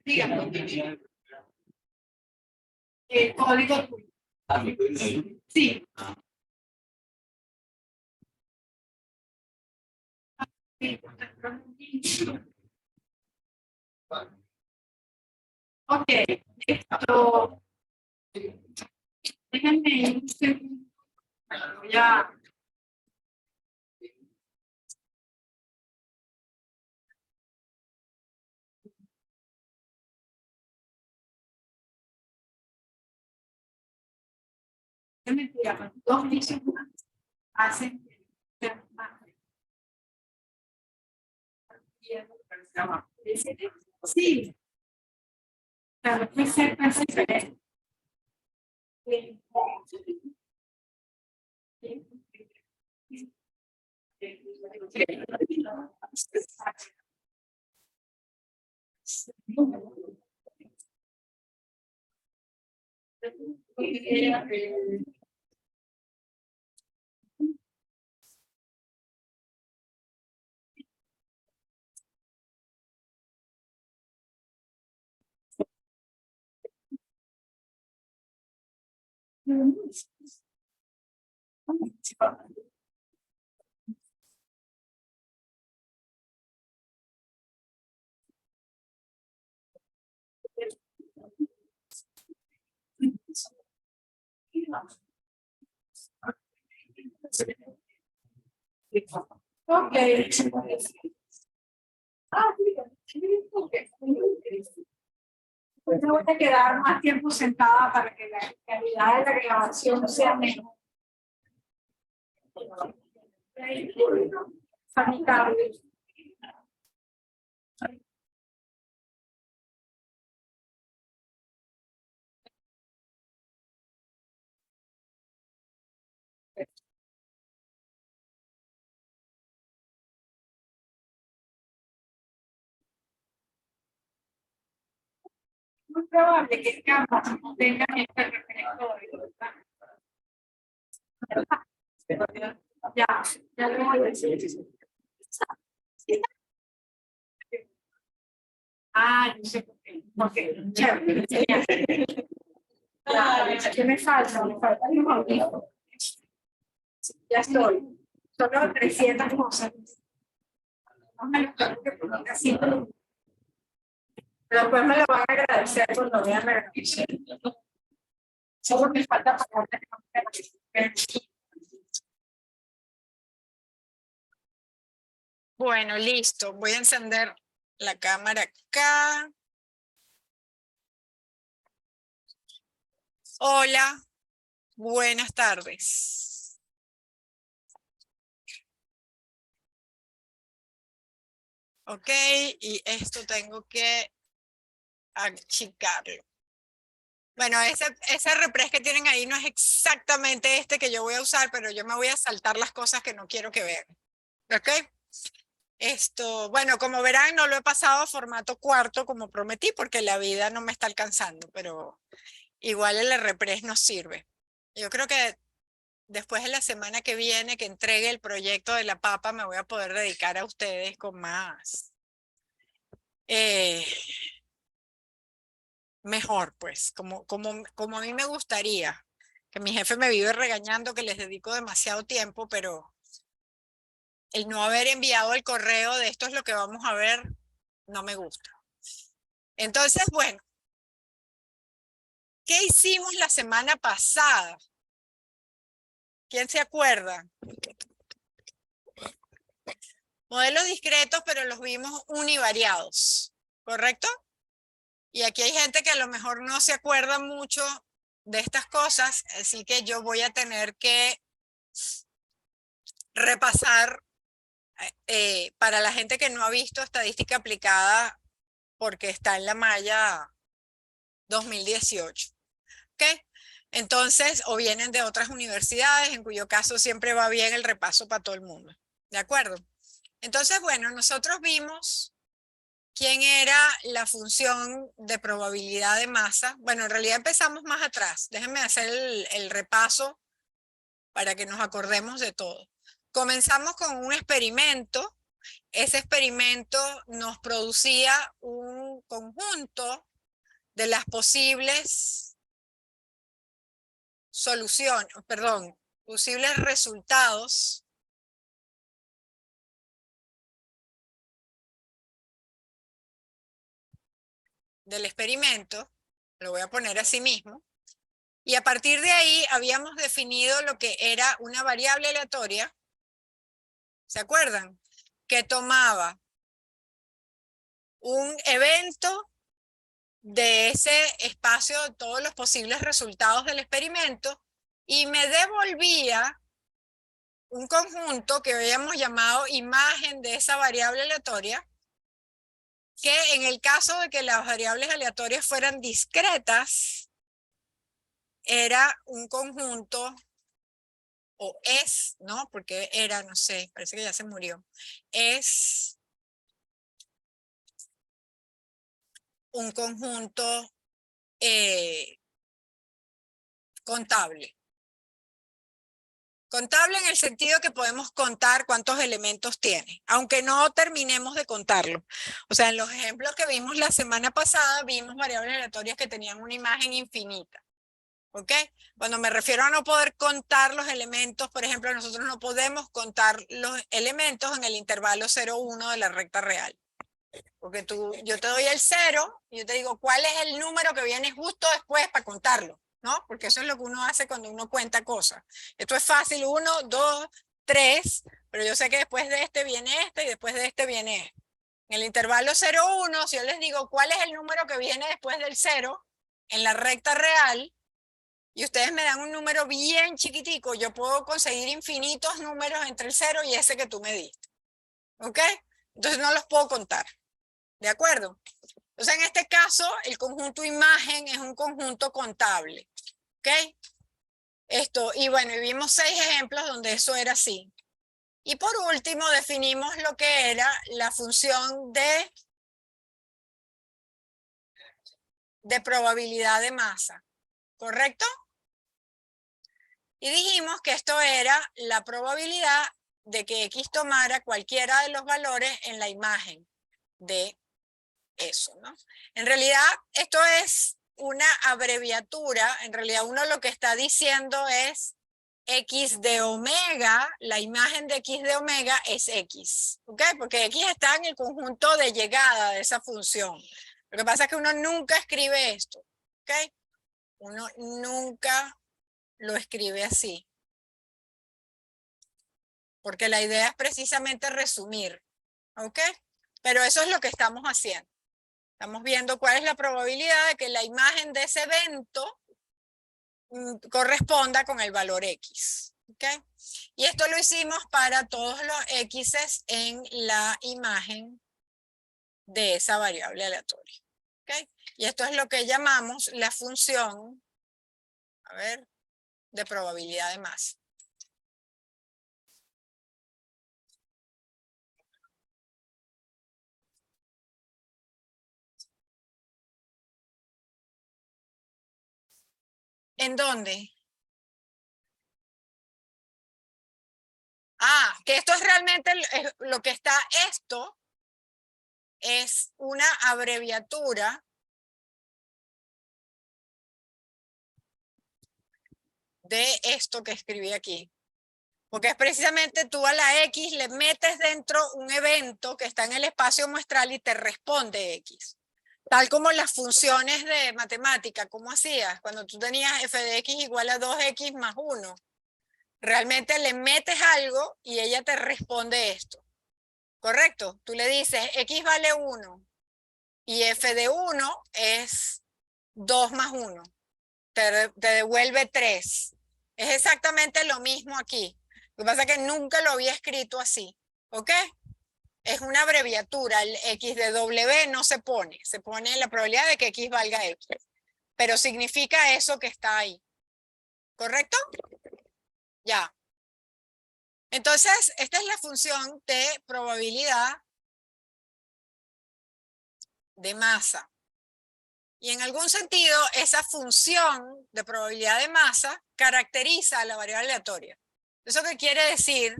Dígame. El código tuyo. Sí. Ok, esto. Déjenme un segundo. Voy a. Déjenme tirar 2 días más. Hacen. Sí. Claro, puede ser diferente. Ok. Pues me voy a quedar más tiempo sentada para que la calidad de la grabación sea mejor. Sanitario. Muy probable que ambas tengan este repertorio. Ya lo voy a decir. Ah, no sé por qué. Ok, chévere. ¿Qué me falta? Me falta un audífono. Ya estoy. Solo 300 cosas. No me lo tengo que poner así. Pero después me lo van a agradecer cuando vean la grabación. Solo me falta pagarle. Bueno, listo. Voy a encender la cámara acá. Hola, buenas tardes. Ok, y esto tengo que achicarlo. Bueno, ese repress que tienen ahí no es exactamente este que yo voy a usar, pero yo me voy a saltar las cosas que no quiero que vean. ¿Ok? Esto, bueno, como verán, no lo he pasado a formato cuarto como prometí, porque la vida no me está alcanzando, pero igual el repress nos sirve. Yo creo que después de la semana que viene que entregue el proyecto de la papa, me voy a poder dedicar a ustedes con más. Mejor, pues, como a mí me gustaría, que mi jefe me vive regañando que les dedico demasiado tiempo, pero el no haber enviado el correo de esto es lo que vamos a ver, no me gusta. Entonces, bueno, ¿qué hicimos la semana pasada? ¿Quién se acuerda? Modelos discretos, pero los vimos univariados, ¿correcto? Y aquí hay gente que a lo mejor no se acuerda mucho de estas cosas, así que yo voy a tener que repasar para la gente que no ha visto estadística aplicada porque está en la malla 2018. ¿Ok? Entonces, o vienen de otras universidades, en cuyo caso siempre va bien el repaso para todo el mundo. ¿De acuerdo? Entonces, bueno, nosotros vimos quién era la función de probabilidad de masa. Bueno, en realidad empezamos más atrás. Déjenme hacer el repaso para que nos acordemos de todo. Comenzamos con un experimento ese experimento nos producía un conjunto de las posibles soluciones, perdón, posibles resultados del experimento, lo voy a poner así mismo, y a partir de ahí habíamos definido lo que era una variable aleatoria, ¿se acuerdan? Que tomaba un evento de ese espacio de todos los posibles resultados del experimento y me devolvía un conjunto que habíamos llamado imagen de esa variable aleatoria, que en el caso de que las variables aleatorias fueran discretas, era un conjunto, o es, ¿no? Porque era, no sé, parece que ya se murió, es un conjunto contable. Contable en el sentido que podemos contar cuántos elementos tiene, aunque no terminemos de contarlo. O sea, en los ejemplos que vimos la semana pasada, vimos variables aleatorias que tenían una imagen infinita. ¿Ok? Cuando me refiero a no poder contar los elementos, por ejemplo, nosotros no podemos contar los elementos en el intervalo 0, 1 de la recta real. Porque yo te doy el 0 y yo te digo cuál es el número que viene justo después para contarlo, ¿no? Porque eso es lo que uno hace cuando uno cuenta cosas. Esto es fácil, 1, 2, 3, pero yo sé que después de este viene este y después de este viene este. En el intervalo 0, 1, si yo les digo cuál es el número que viene después del 0 en la recta real, y ustedes me dan un número bien chiquitico, yo puedo conseguir infinitos números entre el 0 y ese que tú me diste. ¿Ok? Entonces no los puedo contar. ¿De acuerdo? Entonces, en este caso, el conjunto imagen es un conjunto contable. ¿Ok? Y bueno, y vimos 6 ejemplos donde eso era así. Y por último, definimos lo que era la función de probabilidad de masa. ¿Correcto? Y dijimos que esto era la probabilidad de que X tomara cualquiera de los valores en la imagen de eso, ¿no? En realidad, esto es una abreviatura. En realidad, uno lo que está diciendo es X de omega, la imagen de X de omega es X, ¿ok? Porque X está en el conjunto de llegada de esa función. Lo que pasa es que uno nunca escribe esto, ¿ok? Uno nunca lo escribe así. Porque la idea es precisamente resumir, ¿ok? Pero eso es lo que estamos haciendo. Estamos viendo cuál es la probabilidad de que la imagen de ese evento corresponda con el valor X, ¿ok? Y esto lo hicimos para todos los X's en la imagen de esa variable aleatoria, ¿ok? Y esto es lo que llamamos la función, a ver, de probabilidad de masa. ¿En dónde? Ah, que esto es realmente lo que está, esto es una abreviatura de esto que escribí aquí. Porque es precisamente tú a la X le metes dentro un evento que está en el espacio muestral y te responde X. Tal como las funciones de matemática, ¿cómo hacías? Cuando tú tenías f de x igual a 2x más 1. Realmente le metes algo y ella te responde esto. ¿Correcto? Tú le dices x vale 1 y f de 1 es 2 más 1. Te devuelve 3. Es exactamente lo mismo aquí. Lo que pasa es que nunca lo había escrito así. ¿Ok? Es una abreviatura. El x de w no se pone. Se pone la probabilidad de que x valga x. Pero significa eso que está ahí. ¿Correcto? Ya. Entonces, esta es la función de probabilidad de masa. Y en algún sentido, esa función de probabilidad de masa caracteriza a la variable aleatoria. ¿Eso qué quiere decir?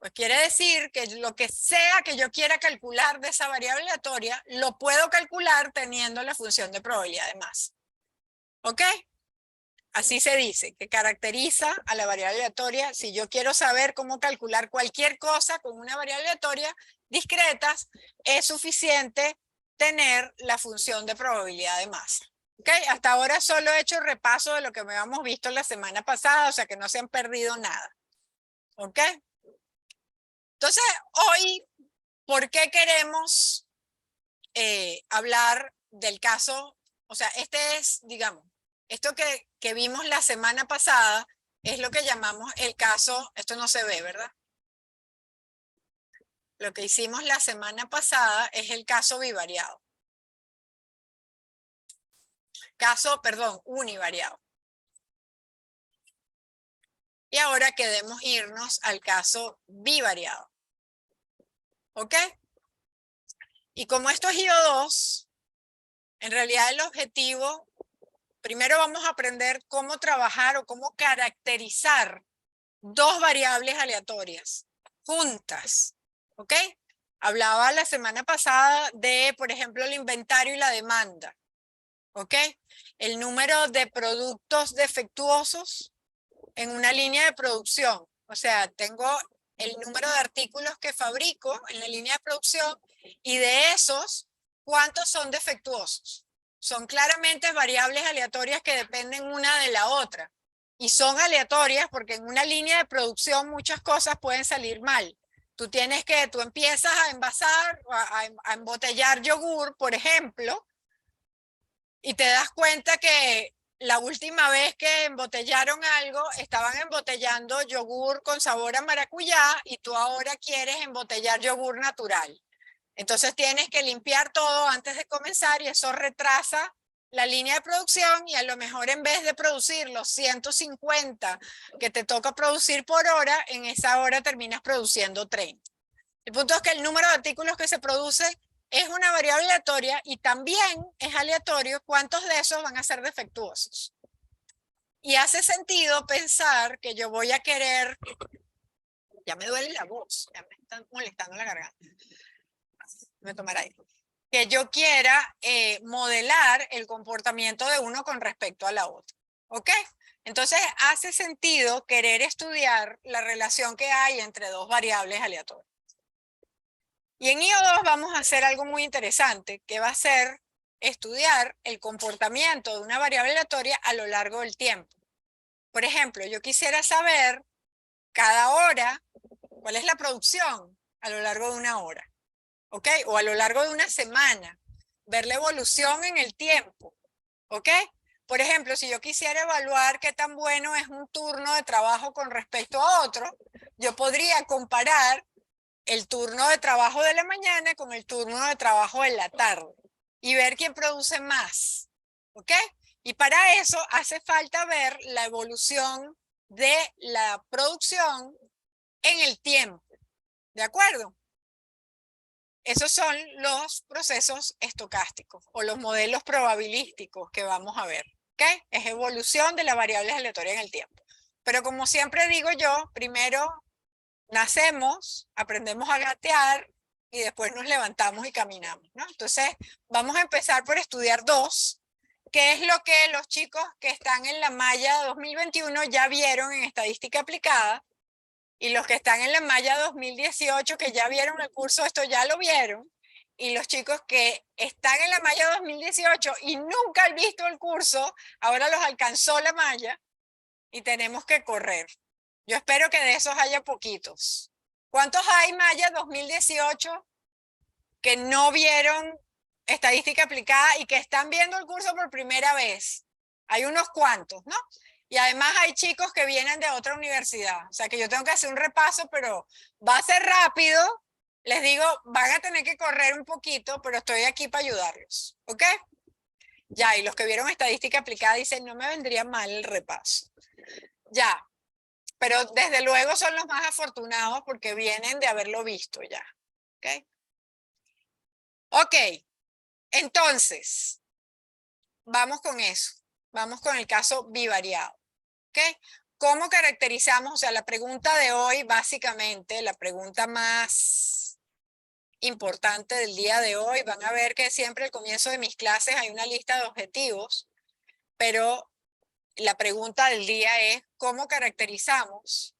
Pues quiere decir que lo que sea que yo quiera calcular de esa variable aleatoria, lo puedo calcular teniendo la función de probabilidad de masa. ¿Ok? Así se dice, que caracteriza a la variable aleatoria. Si yo quiero saber cómo calcular cualquier cosa con una variable aleatoria discreta, es suficiente tener la función de probabilidad de masa. ¿Ok? Hasta ahora solo he hecho repaso de lo que habíamos visto la semana pasada, o sea que no se han perdido nada. ¿Ok? Entonces, hoy, ¿por qué queremos hablar del caso? O sea, este es, digamos, esto que vimos la semana pasada es lo que llamamos el caso, esto no se ve, ¿verdad? Lo que hicimos la semana pasada es el caso bivariado. Univariado. Y ahora queremos irnos al caso bivariado. ¿Ok? Y como esto es IO2, en realidad el objetivo, primero vamos a aprender cómo trabajar o cómo caracterizar dos variables aleatorias juntas. ¿Ok? Hablaba la semana pasada de, por ejemplo, el inventario y la demanda. ¿Ok? El número de productos defectuosos en una línea de producción. O sea, tengo el número de artículos que fabrico en la línea de producción y de esos, ¿cuántos son defectuosos? Son claramente variables aleatorias que dependen una de la otra. Y son aleatorias porque en una línea de producción muchas cosas pueden salir mal. Tú empiezas a envasar, a embotellar yogur, por ejemplo, y te das cuenta que la última vez que embotellaron algo, estaban embotellando yogur con sabor a maracuyá y tú ahora quieres embotellar yogur natural. Entonces tienes que limpiar todo antes de comenzar y eso retrasa la línea de producción y a lo mejor en vez de producir los 150 que te toca producir por hora, en esa hora terminas produciendo 30. El punto es que el número de artículos que se produce es una variable aleatoria y también es aleatorio cuántos de esos van a ser defectuosos. Y hace sentido pensar que yo voy a querer, ya me duele la voz, ya me están molestando la garganta, me tomará aire, que yo quiera modelar el comportamiento de uno con respecto a la otra. ¿Ok? Entonces hace sentido querer estudiar la relación que hay entre dos variables aleatorias. Y en IO2 vamos a hacer algo muy interesante, que va a ser estudiar el comportamiento de una variable aleatoria a lo largo del tiempo. Por ejemplo, yo quisiera saber cada hora cuál es la producción a lo largo de una hora, ¿ok? O a lo largo de una semana, ver la evolución en el tiempo, ¿ok? Por ejemplo, si yo quisiera evaluar qué tan bueno es un turno de trabajo con respecto a otro, yo podría comparar el turno de trabajo de la mañana con el turno de trabajo de la tarde y ver quién produce más, ¿ok? Y para eso hace falta ver la evolución de la producción en el tiempo, ¿de acuerdo? Esos son los procesos estocásticos o los modelos probabilísticos que vamos a ver, ¿ok? Es evolución de las variables aleatorias en el tiempo. Pero como siempre digo yo, primero nacemos, aprendemos a gatear y después nos levantamos y caminamos, ¿no? Entonces, vamos a empezar por estudiar dos, que es lo que los chicos que están en la malla 2021 ya vieron en estadística aplicada, y los que están en la malla 2018 que ya vieron el curso, esto ya lo vieron, y los chicos que están en la malla 2018 y nunca han visto el curso, ahora los alcanzó la malla y tenemos que correr. Yo espero que de esos haya poquitos. ¿Cuántos hay malla 2018 que no vieron estadística aplicada y que están viendo el curso por primera vez? Hay unos cuantos, ¿no? Y además hay chicos que vienen de otra universidad. O sea que yo tengo que hacer un repaso, pero va a ser rápido. Les digo, van a tener que correr un poquito, pero estoy aquí para ayudarlos. ¿Ok? Ya, y los que vieron estadística aplicada dicen, no me vendría mal el repaso. Ya, pero desde luego son los más afortunados porque vienen de haberlo visto ya. ¿Ok? Ok, entonces, vamos con eso. Vamos con el caso bivariado. ¿Ok? ¿Cómo caracterizamos? O sea, la pregunta de hoy, básicamente, la pregunta más importante del día de hoy, van a ver que siempre al comienzo de mis clases hay una lista de objetivos, pero la pregunta del día es, ¿cómo caracterizamos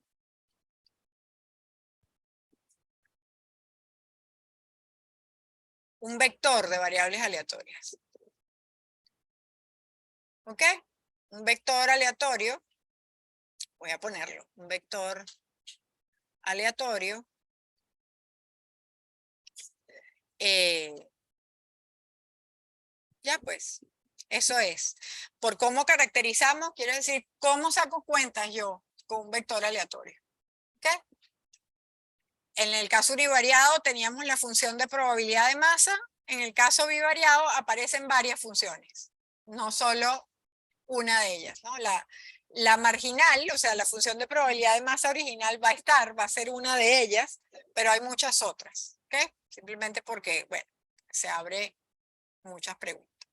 un vector de variables aleatorias? ¿Ok? Un vector aleatorio, voy a ponerlo, un vector aleatorio, ya pues, eso es. Por cómo caracterizamos, quiero decir, ¿cómo saco cuentas yo con un vector aleatorio? ¿Ok? En el caso univariado teníamos la función de probabilidad de masa, en el caso bivariado aparecen varias funciones, no solo una de ellas, ¿no? La marginal, o sea, la función de probabilidad de masa original va a ser una de ellas, pero hay muchas otras, ¿ok? Simplemente porque, bueno, se abre muchas preguntas.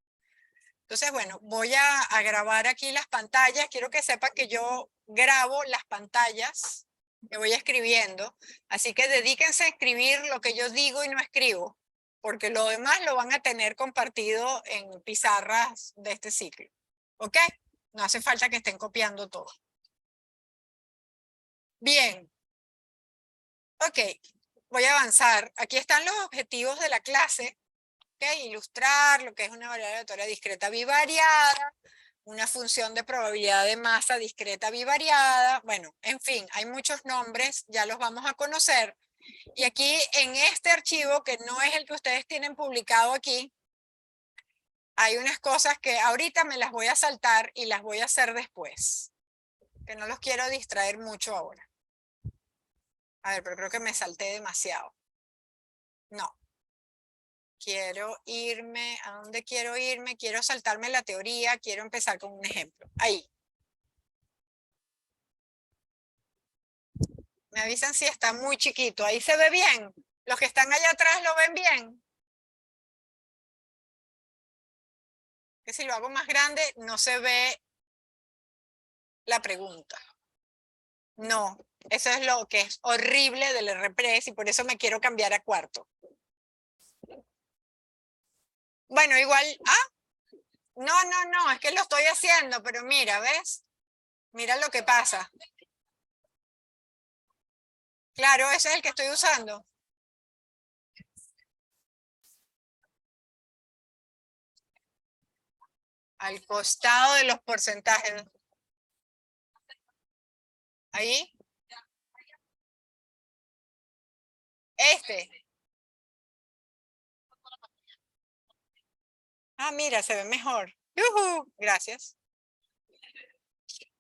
Entonces, bueno, voy a grabar aquí las pantallas. Quiero que sepan que yo grabo las pantallas que voy escribiendo. Así que dedíquense a escribir lo que yo digo y no escribo, porque lo demás lo van a tener compartido en pizarras de este ciclo. ¿Ok? No hace falta que estén copiando todo. Bien. Ok. Voy a avanzar. Aquí están los objetivos de la clase. ¿Ok? Ilustrar lo que es una variable aleatoria discreta bivariada, una función de probabilidad de masa discreta bivariada. Bueno, en fin, hay muchos nombres, ya los vamos a conocer. Y aquí en este archivo, que no es el que ustedes tienen publicado aquí, hay unas cosas que ahorita me las voy a saltar y las voy a hacer después, que no los quiero distraer mucho ahora. A ver, pero creo que me salté demasiado. No. Quiero irme, ¿a dónde quiero irme? Quiero saltarme la teoría, quiero empezar con un ejemplo. Ahí. Me avisan si está muy chiquito. Ahí se ve bien. Los que están allá atrás lo ven bien. Que si lo hago más grande no se ve la pregunta. No, eso es lo que es horrible del RPress y por eso me quiero cambiar a cuarto. Bueno, igual, no, es que lo estoy haciendo, pero mira, ¿ves? Mira lo que pasa. Claro, ese es el que estoy usando. Al costado de los porcentajes. Ahí. Este. Ah, mira, se ve mejor. ¡Yujú! Gracias.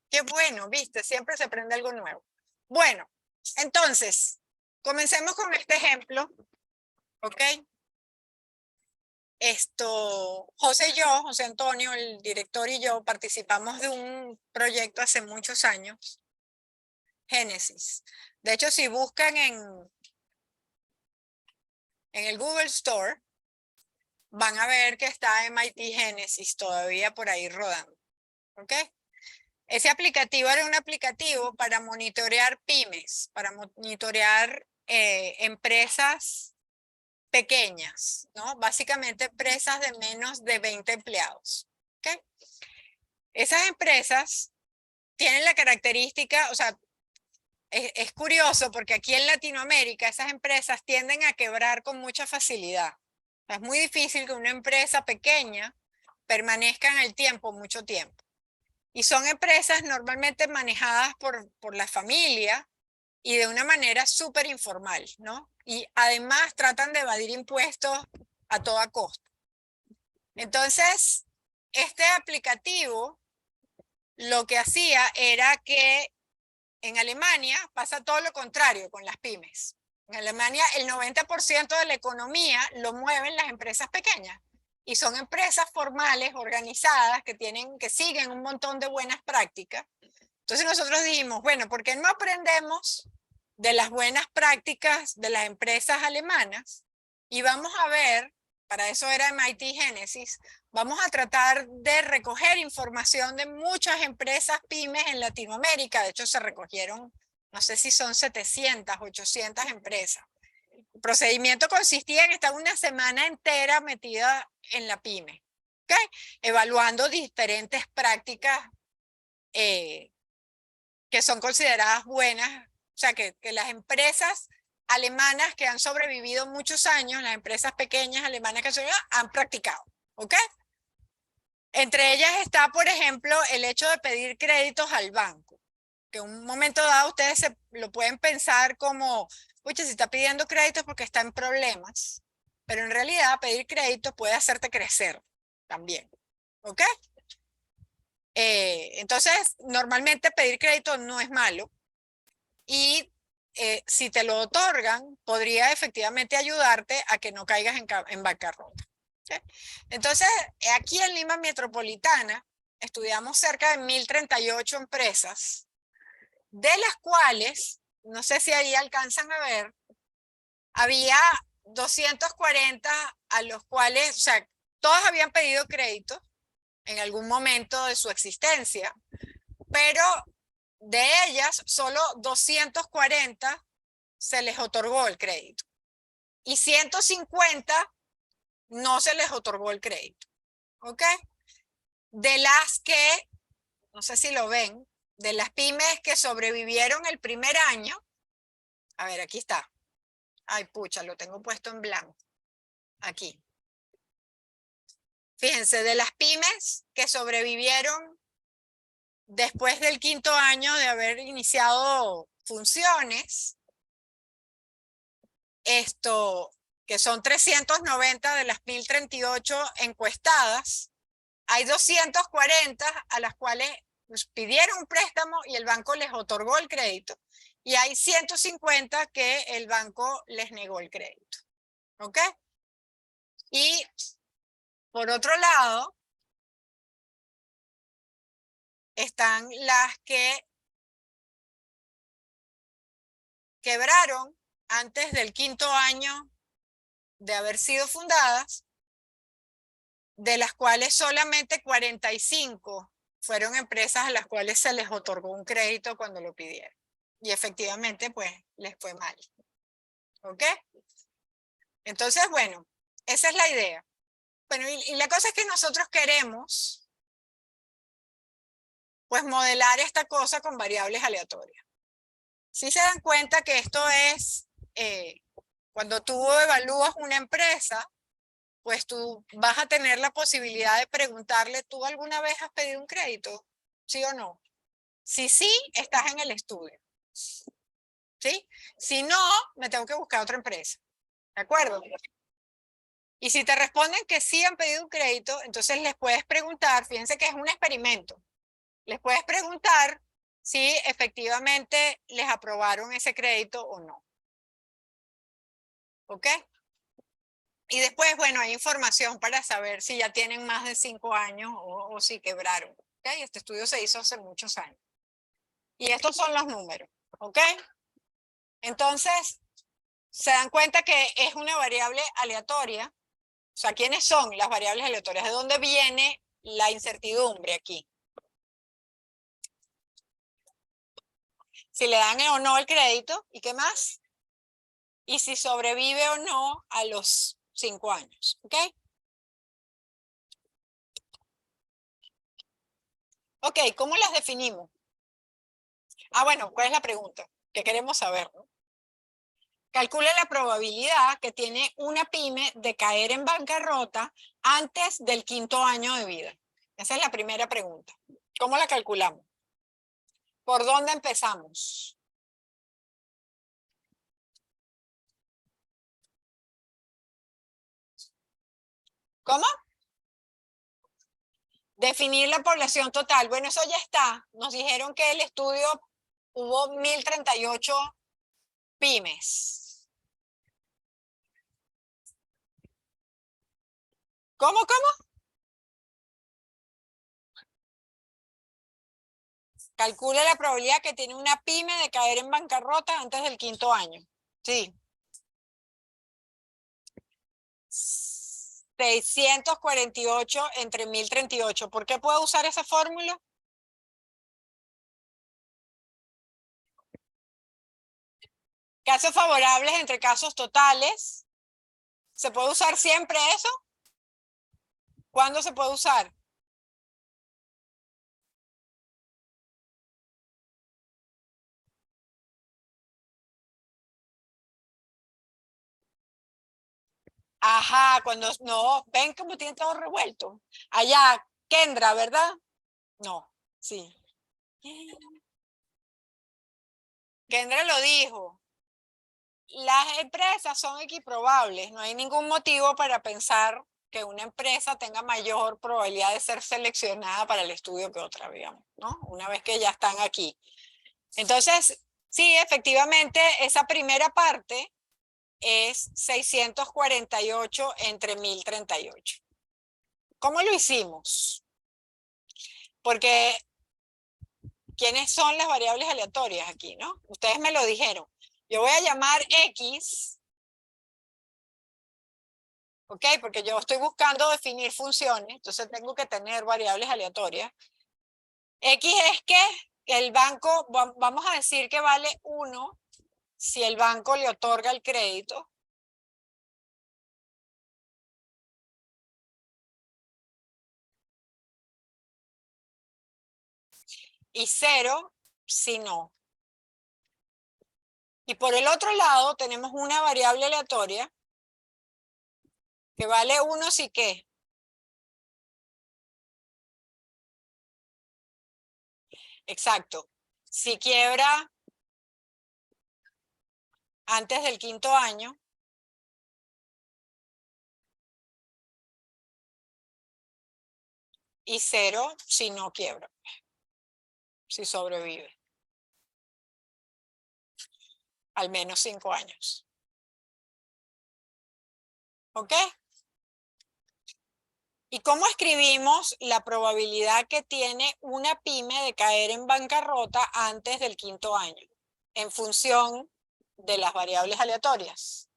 Qué bueno, viste, siempre se aprende algo nuevo. Bueno, entonces, comencemos con este ejemplo, ¿ok? José Antonio, el director y yo participamos de un proyecto hace muchos años, Génesis. De hecho, si buscan en el Google Store, van a ver que está MIT Génesis todavía por ahí rodando, ¿ok? Ese aplicativo era un aplicativo para monitorear pymes, para monitorear empresas pequeñas, ¿no? Básicamente empresas de menos de 20 empleados. ¿Okay? Esas empresas tienen la característica, o sea, es curioso porque aquí en Latinoamérica esas empresas tienden a quebrar con mucha facilidad. Es muy difícil que una empresa pequeña permanezca en el tiempo mucho tiempo. Y son empresas normalmente manejadas por la familia y de una manera súper informal, ¿no? Y además tratan de evadir impuestos a toda costa. Entonces, este aplicativo lo que hacía era que en Alemania pasa todo lo contrario con las pymes. En Alemania el 90% de la economía lo mueven las empresas pequeñas. Y son empresas formales, organizadas, que siguen un montón de buenas prácticas. Entonces nosotros dijimos, bueno, ¿por qué no aprendemos de las buenas prácticas de las empresas alemanas? Y vamos a ver para eso era MIT Genesis, vamos a tratar de recoger información de muchas empresas pymes en Latinoamérica. De hecho, se recogieron, no sé si son 700, 800 empresas. El procedimiento consistía en estar una semana entera metida en la pyme, ¿okay? Evaluando diferentes prácticas que son consideradas buenas, o sea, que las empresas alemanas que han sobrevivido muchos años, las empresas pequeñas alemanas que han practicado, ¿ok? Entre ellas está, por ejemplo, el hecho de pedir créditos al banco, que en un momento dado ustedes lo pueden pensar como, oye, si está pidiendo créditos porque está en problemas, pero en realidad pedir créditos puede hacerte crecer también, ¿ok? Entonces, normalmente pedir crédito no es malo y si te lo otorgan, podría efectivamente ayudarte a que no caigas en bancarrota. ¿Sí? Entonces, aquí en Lima Metropolitana, estudiamos cerca de 1038 empresas, de las cuales, no sé si ahí alcanzan a ver, había 240 a los cuales, o sea, todos habían pedido crédito en algún momento de su existencia, pero de ellas solo 240 se les otorgó el crédito y 150 no se les otorgó el crédito, ¿ok? De las que, no sé si lo ven, de las pymes que sobrevivieron el primer año, a ver, aquí está. Ay, pucha, lo tengo puesto en blanco. Aquí. Fíjense, de las pymes que sobrevivieron después del quinto año de haber iniciado funciones, que son 390 de las 1038 encuestadas, hay 240 a las cuales pidieron un préstamo y el banco les otorgó el crédito, y hay 150 que el banco les negó el crédito. ¿Ok? Y por otro lado, están las que quebraron antes del quinto año de haber sido fundadas, de las cuales solamente 45 fueron empresas a las cuales se les otorgó un crédito cuando lo pidieron. Y efectivamente, pues, les fue mal. ¿Ok? Entonces, bueno, esa es la idea. Bueno, y la cosa es que nosotros queremos, pues, modelar esta cosa con variables aleatorias. Si se dan cuenta que esto es, cuando tú evalúas una empresa, pues tú vas a tener la posibilidad de preguntarle, ¿tú alguna vez has pedido un crédito? ¿Sí o no? Si sí, estás en el estudio. ¿Sí? Si no, me tengo que buscar otra empresa. ¿De acuerdo? Y si te responden que sí han pedido un crédito, entonces les puedes preguntar, fíjense que es un experimento, les puedes preguntar si efectivamente les aprobaron ese crédito o no. ¿Ok? Y después, bueno, hay información para saber si ya tienen más de 5 años o si quebraron. ¿Ok? Este estudio se hizo hace muchos años. Y estos son los números. ¿Ok? Entonces, se dan cuenta que es una variable aleatoria. O sea, ¿quiénes son las variables aleatorias? ¿De dónde viene la incertidumbre aquí? Si le dan o no el crédito, ¿y qué más? Y si sobrevive o no a los 5 años. ¿Ok? Ok, ¿cómo las definimos? Ah, bueno, ¿cuál es la pregunta? Que queremos saber, ¿no? Calcule la probabilidad que tiene una pyme de caer en bancarrota antes del quinto año de vida. Esa es la primera pregunta. ¿Cómo la calculamos? ¿Por dónde empezamos? ¿Cómo? Definir la población total. Bueno, eso ya está. Nos dijeron que el estudio hubo 1038 pymes. ¿Cómo? Calcule la probabilidad que tiene una pyme de caer en bancarrota antes del quinto año. Sí. 648 entre 1038. ¿Por qué puedo usar esa fórmula? Casos favorables entre casos totales. ¿Se puede usar siempre eso? ¿Cuándo se puede usar? Ajá, cuando no, ven cómo tiene todo revuelto. Allá, Kendra, ¿verdad? No, sí. Kendra lo dijo. Las empresas son equiprobables. No hay ningún motivo para pensar que una empresa tenga mayor probabilidad de ser seleccionada para el estudio que otra, digamos, ¿no? Una vez que ya están aquí. Entonces, sí, efectivamente, esa primera parte es 648 entre 1038. ¿Cómo lo hicimos? Porque, ¿quiénes son las variables aleatorias aquí, no? Ustedes me lo dijeron. Yo voy a llamar X, ¿ok? Porque yo estoy buscando definir funciones, entonces tengo que tener variables aleatorias. X es que el banco, vamos a decir que vale 1 si el banco le otorga el crédito. Y 0 si no. Y por el otro lado tenemos una variable aleatoria que vale 1 si qué. Exacto. Si quiebra antes del 5.º año, y 0 si no quiebra, si sobrevive. Al menos 5 años. ¿Ok? ¿Y cómo escribimos la probabilidad que tiene una pyme de caer en bancarrota antes del 5.º año? En función de las variables aleatorias.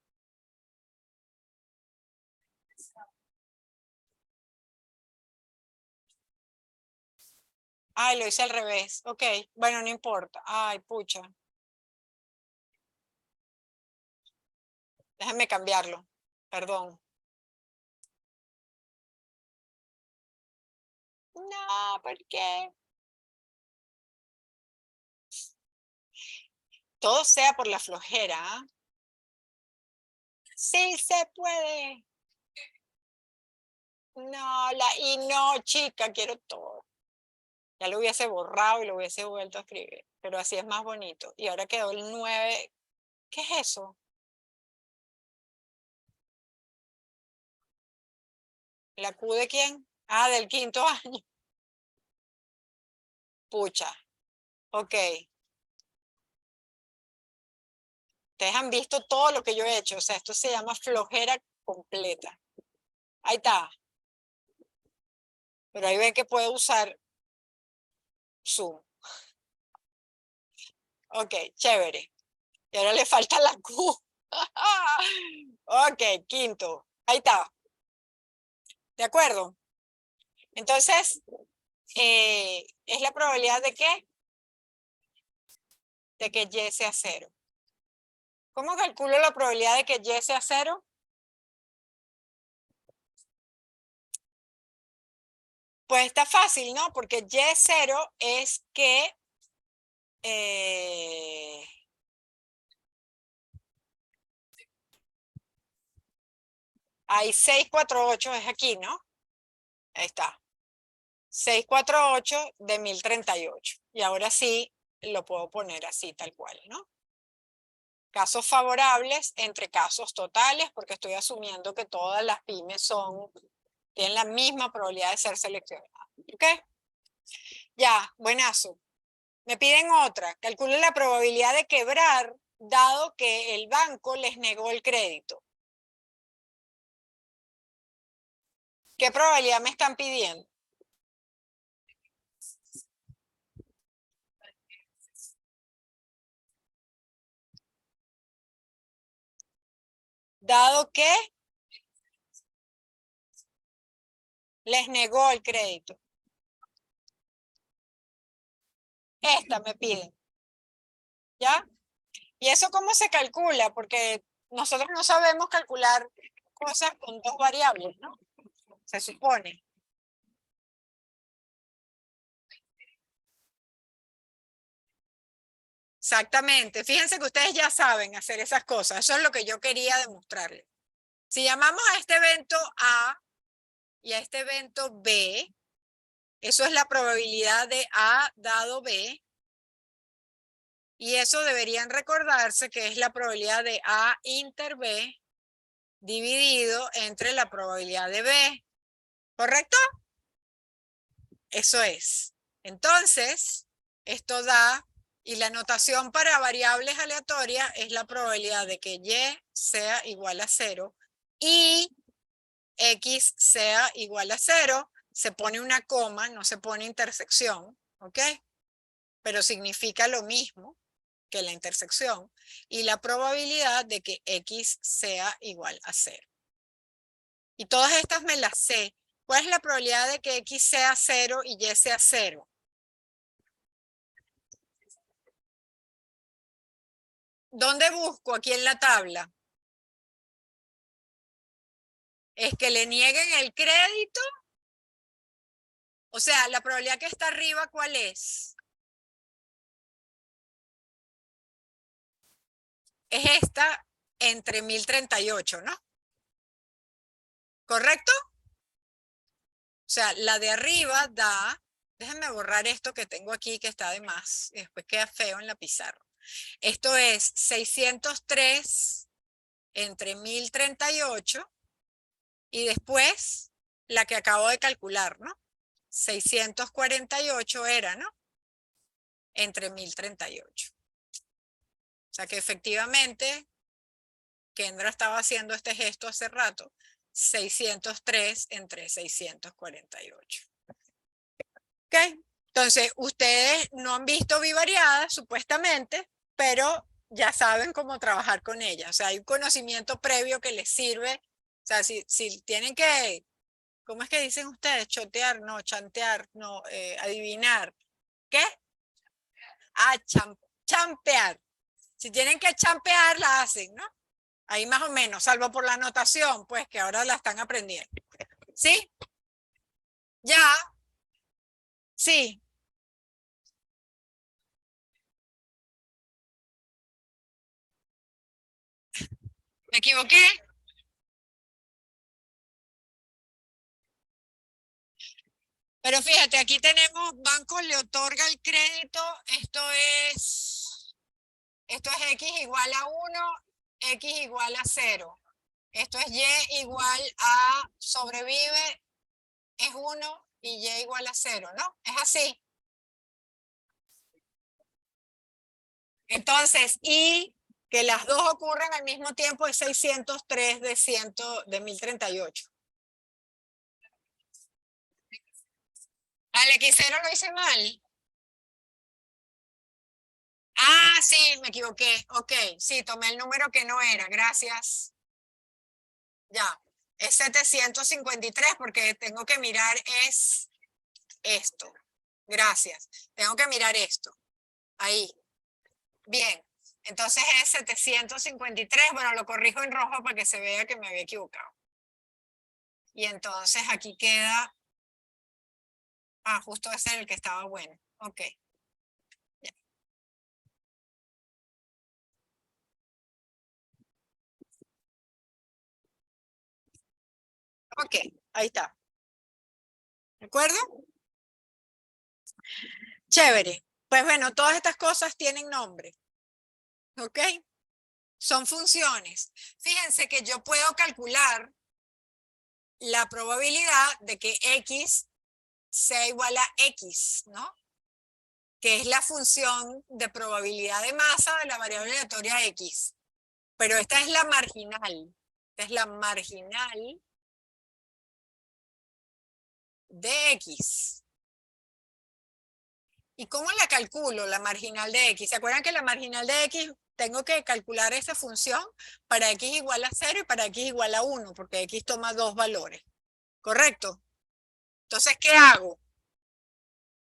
Ay, lo hice al revés. Ok, bueno, no importa. Ay, pucha. Déjenme cambiarlo. Perdón. No, ¿por qué? Todo sea por la flojera. ¿Ah? Sí se puede. No, y no, chica, quiero todo. Ya lo hubiese borrado y lo hubiese vuelto a escribir. Pero así es más bonito. Y ahora quedó el 9. ¿Qué es eso? ¿La Q de quién? Ah, del 5.º año. Pucha. Ok. Ustedes han visto todo lo que yo he hecho. O sea, esto se llama flojera completa. Ahí está. Pero ahí ven que puede usar Zoom. Ok, chévere. Y ahora le falta la Q. Ok, 5.º. Ahí está. ¿De acuerdo? Entonces, ¿es la probabilidad de qué? De que Y sea 0. ¿Cómo calculo la probabilidad de que Y sea 0? Pues está fácil, ¿no? Porque Y0 es que hay 648, es aquí, ¿no? Ahí está. 648 de 1038. Y ahora sí lo puedo poner así, tal cual, ¿no? Casos favorables entre casos totales, porque estoy asumiendo que todas las pymes tienen la misma probabilidad de ser seleccionadas. ¿Ok? Ya, buenazo. Me piden otra. Calculen la probabilidad de quebrar dado que el banco les negó el crédito. ¿Qué probabilidad me están pidiendo? Dado que Les negó el crédito. Esta me piden. ¿Ya? ¿Y eso cómo se calcula? Porque nosotros no sabemos calcular cosas con dos variables, ¿no? Se supone. Exactamente. Fíjense que ustedes ya saben hacer esas cosas. Eso es lo que yo quería demostrarles. Si llamamos a este evento A y a este evento B, eso es la probabilidad de A dado B. Y eso deberían recordarse que es la probabilidad de A inter B dividido entre la probabilidad de B. ¿Correcto? Eso es. Entonces, esto da, y la notación para variables aleatorias es la probabilidad de que Y sea igual a 0 y X sea igual a 0. Se pone una coma, no se pone intersección, ¿ok? Pero significa lo mismo que la intersección. Y la probabilidad de que X sea igual a 0. Y todas estas me las sé. ¿Cuál es la probabilidad de que X sea 0 y Y sea 0? ¿Dónde busco? Aquí en la tabla. Es que le nieguen el crédito. O sea, la probabilidad que está arriba, ¿cuál es? Es esta entre 1038, ¿no? ¿Correcto? O sea, la de arriba da, déjenme borrar esto que tengo aquí que está de más, y después queda feo en la pizarra. Esto es 603 entre 1038 y después la que acabo de calcular, ¿no? 648 era, ¿no? Entre 1038. O sea que efectivamente, Kendra estaba haciendo este gesto hace rato, 603 entre 648. ¿Ok? Entonces, ustedes no han visto bivariadas, supuestamente, pero ya saben cómo trabajar con ellas. O sea, hay un conocimiento previo que les sirve. O sea, si tienen que, ¿cómo es que dicen ustedes? Chotear, no, chantear, no, adivinar. ¿Qué? Ah, champear. Si tienen que champear, la hacen, ¿no? Ahí más o menos, salvo por la anotación, pues que ahora la están aprendiendo. ¿Sí? Ya, sí. ¿Me equivoqué? Pero fíjate, aquí tenemos, banco le otorga el crédito, esto es X igual a 1, X igual a 0. Esto es Y igual a sobrevive, es 1 y Y igual a 0, ¿no? Es así. Entonces, y que las dos ocurren al mismo tiempo es 603 de 1038. Al X0 lo hice mal. Ah, sí, me equivoqué. Ok, sí, tomé el número que no era. Gracias. Ya, es 753 porque tengo que mirar es esto. Gracias. Tengo que mirar esto. Ahí. Bien. Entonces es 753. Bueno, lo corrijo en rojo para que se vea que me había equivocado. Y entonces aquí queda... Ah, justo ese es el que estaba bueno. Ok. Ya. Ok, ahí está. ¿De acuerdo? Chévere. Pues bueno, todas estas cosas tienen nombre. ¿Ok? Son funciones. Fíjense que yo puedo calcular la probabilidad de que X sea igual a X, ¿no? Que es la función de probabilidad de masa de la variable aleatoria X. Pero esta es la marginal. Esta es la marginal de X. ¿Y cómo la calculo, la marginal de X? ¿Se acuerdan que la marginal de X tengo que calcular esa función para X igual a 0 y para X igual a 1? Porque X toma dos valores. ¿Correcto? Entonces, ¿qué hago?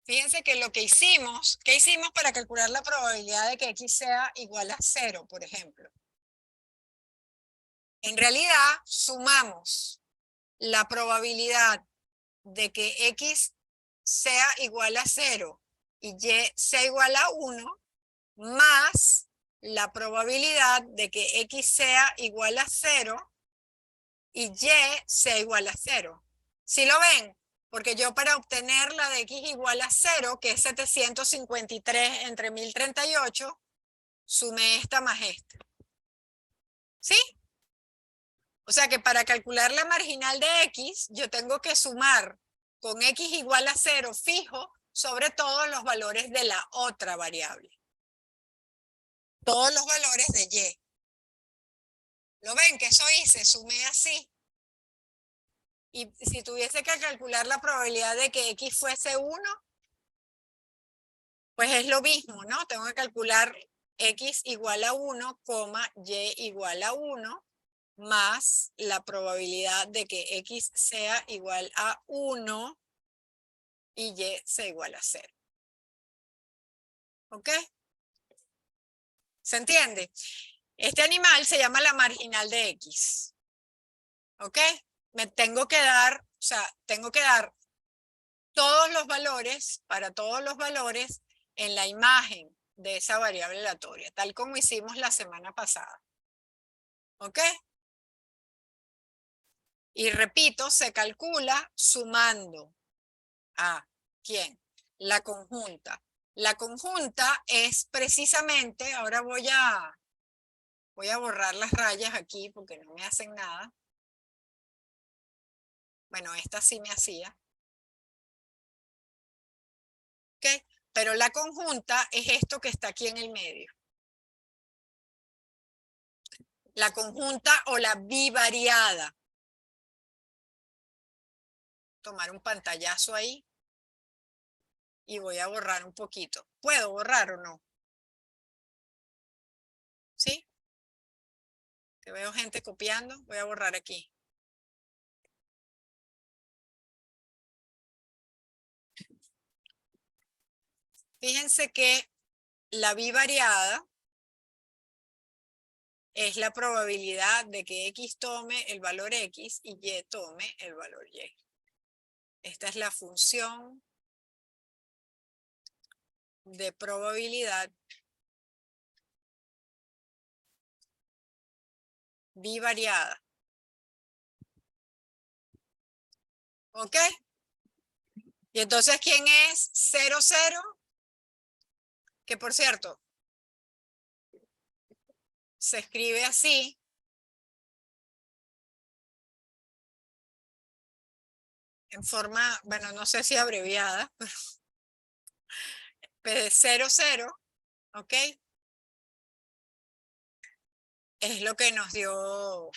Fíjense que lo que hicimos, ¿qué hicimos para calcular la probabilidad de que X sea igual a 0, por ejemplo? En realidad, sumamos la probabilidad de que X sea igual a 0 y Y sea igual a 1, más la probabilidad de que X sea igual a 0 y Y sea igual a 0. ¿Sí lo ven? Porque yo para obtener la de X igual a 0, que es 753 entre 1038, sumé esta más esta. ¿Sí? O sea que para calcular la marginal de X, yo tengo que sumar con X igual a 0 fijo sobre todos los valores de la otra variable. Todos los valores de Y. ¿Lo ven? Que eso hice, sumé así. Y si tuviese que calcular la probabilidad de que X fuese 1, pues es lo mismo, ¿no? Tengo que calcular X igual a 1, Y igual a 1, más la probabilidad de que X sea igual a 1 y Y sea igual a 0. ¿Ok? ¿Se entiende? Este animal se llama la marginal de X. ¿Ok? Me tengo que dar, o sea, tengo que dar todos los valores, para todos los valores, en la imagen de esa variable aleatoria, tal como hicimos la semana pasada. ¿Ok? Y repito, se calcula sumando a ¿quién? La conjunta. La conjunta es precisamente, ahora voy a borrar las rayas aquí porque no me hacen nada. Bueno, esta sí me hacía. ¿Ok? Pero la conjunta es esto que está aquí en el medio. La conjunta o la bivariada. Tomar un pantallazo ahí y voy a borrar un poquito. ¿Puedo borrar o no? ¿Sí? Que veo gente copiando. Voy a borrar aquí. Fíjense que la bivariada es la probabilidad de que X tome el valor X y Y tome el valor Y. Esta es la función de probabilidad bivariada. ¿Ok? Y entonces, ¿quién es 0, 0? Que por cierto, se escribe así. En forma, bueno, no sé si abreviada, pero 0, 0, ¿ok? Es lo que nos dio,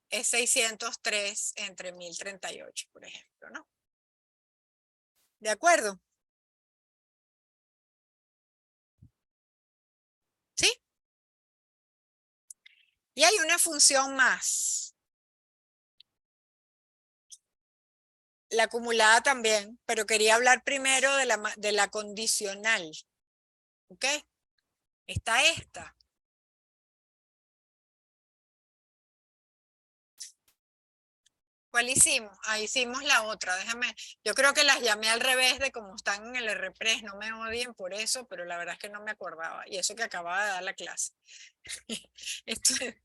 es 603 entre 1038, por ejemplo, ¿no? ¿De acuerdo? ¿Sí? Y hay una función más. La acumulada también, pero quería hablar primero de la condicional. ¿Ok? Está esta. ¿Cuál hicimos? Ah, hicimos la otra. Déjame, yo creo que las llamé al revés de como están en el RPress. No me odien por eso, pero la verdad es que no me acordaba. Y eso que acababa de dar la clase. Esto es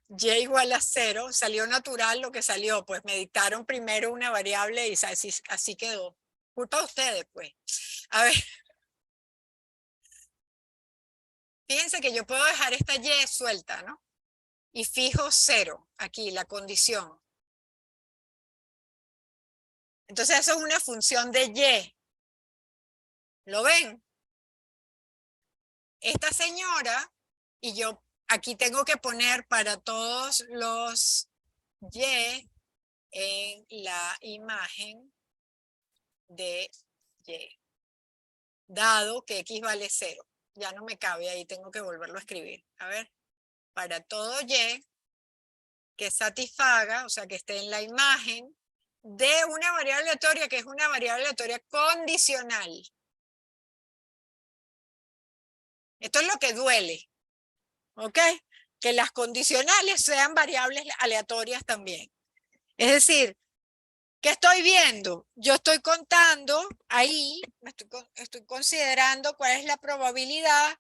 Y igual a 0. Salió natural lo que salió. Pues me dictaron primero una variable y así quedó. Culpa de ustedes, pues. A ver, fíjense que yo puedo dejar esta Y suelta, ¿no? Y fijo 0, aquí, la condición. Entonces eso es una función de Y. ¿Lo ven? Esta señora, y yo aquí tengo que poner para todos los Y en la imagen de Y. Dado que X vale 0. Ya no me cabe ahí, tengo que volverlo a escribir. A ver, para todo Y que satisfaga, o sea, que esté en la imagen de una variable aleatoria que es una variable aleatoria condicional. Esto es lo que duele, ¿ok? Que las condicionales sean variables aleatorias también. Es decir, ¿qué estoy viendo? Yo estoy contando ahí, estoy considerando cuál es la probabilidad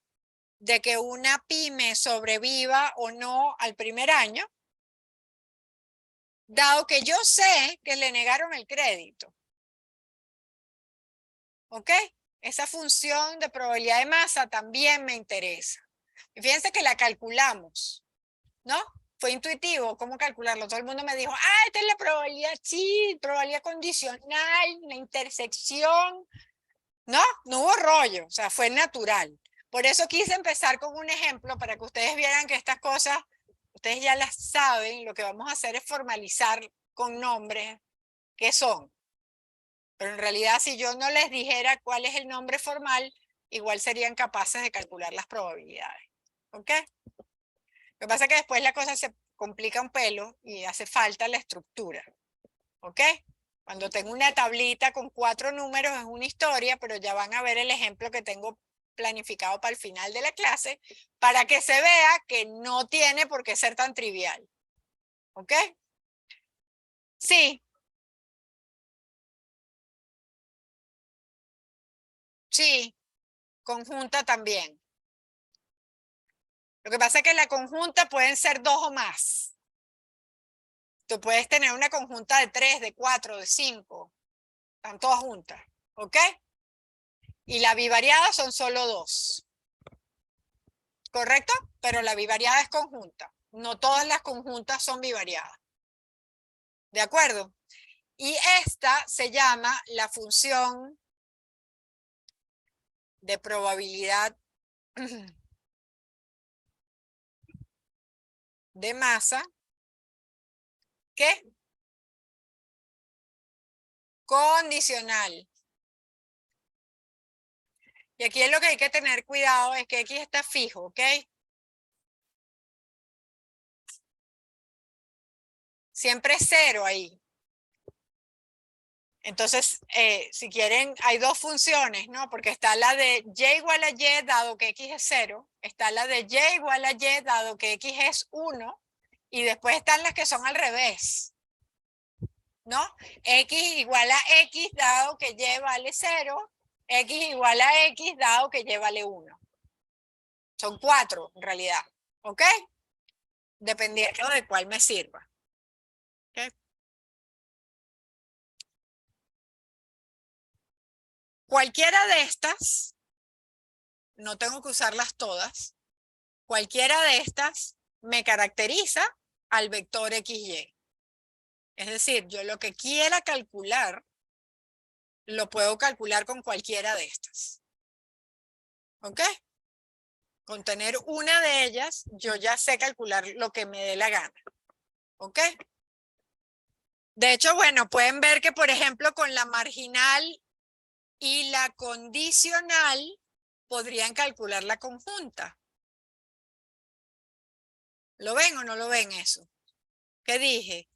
de que una pyme sobreviva o no al primer año, dado que yo sé que le negaron el crédito. ¿Ok? Esa función de probabilidad de masa también me interesa. Y fíjense que la calculamos, ¿no? Fue intuitivo cómo calcularlo. Todo el mundo me dijo, esta es la probabilidad, sí, probabilidad condicional, la intersección. No, no hubo rollo, o sea, fue natural. Por eso quise empezar con un ejemplo para que ustedes vieran que estas cosas, ustedes ya las saben, lo que vamos a hacer es formalizar con nombres qué son. Pero en realidad, si yo no les dijera cuál es el nombre formal, igual serían capaces de calcular las probabilidades. ¿Ok? Lo que pasa es que después la cosa se complica un pelo y hace falta la estructura. ¿Ok? Cuando tengo una tablita con 4 números es una historia, pero ya van a ver el ejemplo que tengo planificado para el final de la clase, para que se vea que no tiene por qué ser tan trivial. ¿Ok? Sí. Sí, conjunta también. Lo que pasa es que la conjunta pueden ser 2 o más. Tú puedes tener una conjunta de 3, de 4, de 5. Están todas juntas. ¿Ok? Y la bivariada son solo 2. ¿Correcto? Pero la bivariada es conjunta. No todas las conjuntas son bivariadas. ¿De acuerdo? Y esta se llama la función de probabilidad de masa que condicional. Y aquí es lo que hay que tener cuidado, es que X está fijo, ¿ok? Siempre es 0 ahí. Entonces, si quieren, hay 2 funciones, ¿no? Porque está la de y igual a y dado que x es 0, está la de y igual a y dado que x es 1, y después están las que son al revés, ¿no? X igual a x dado que y vale 0, x igual a x dado que y vale 1. Son 4 en realidad, ¿ok? Dependiendo de cuál me sirva. ¿Okay? Cualquiera de estas, no tengo que usarlas todas, cualquiera de estas me caracteriza al vector XY. Es decir, yo lo que quiera calcular, lo puedo calcular con cualquiera de estas. ¿Ok? Con tener una de ellas, yo ya sé calcular lo que me dé la gana. ¿Ok? De hecho, bueno, pueden ver que, por ejemplo, con la marginal y la condicional, podrían calcular la conjunta. ¿Lo ven o no lo ven eso? ¿Qué dije?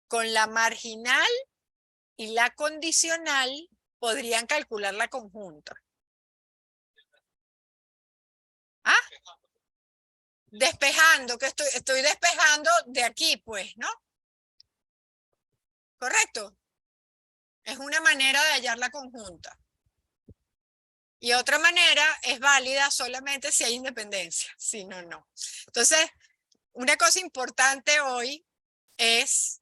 Con la marginal y la condicional podrían calcular la conjunta. ¿Ah? Despejando, que estoy despejando de aquí, pues, ¿no? ¿Correcto? Es una manera de hallar la conjunta. Y otra manera es válida solamente si hay independencia, si no, no. Entonces, una cosa importante hoy es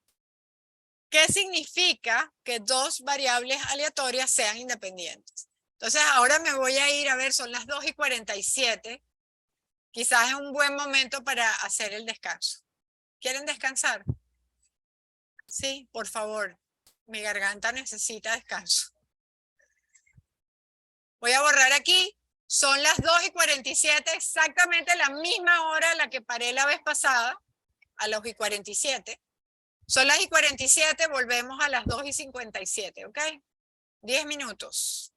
¿qué significa que 2 variables aleatorias sean independientes? Entonces, ahora me voy a ir a ver, son las 2:47. Quizás es un buen momento para hacer el descanso. ¿Quieren descansar? Sí, por favor. Mi garganta necesita descanso. Voy a borrar aquí. Son las 2:47, exactamente la misma hora a la que paré la vez pasada, a las 2:47. Son las 2:47, volvemos a las 2:57, ¿ok? 10 minutos.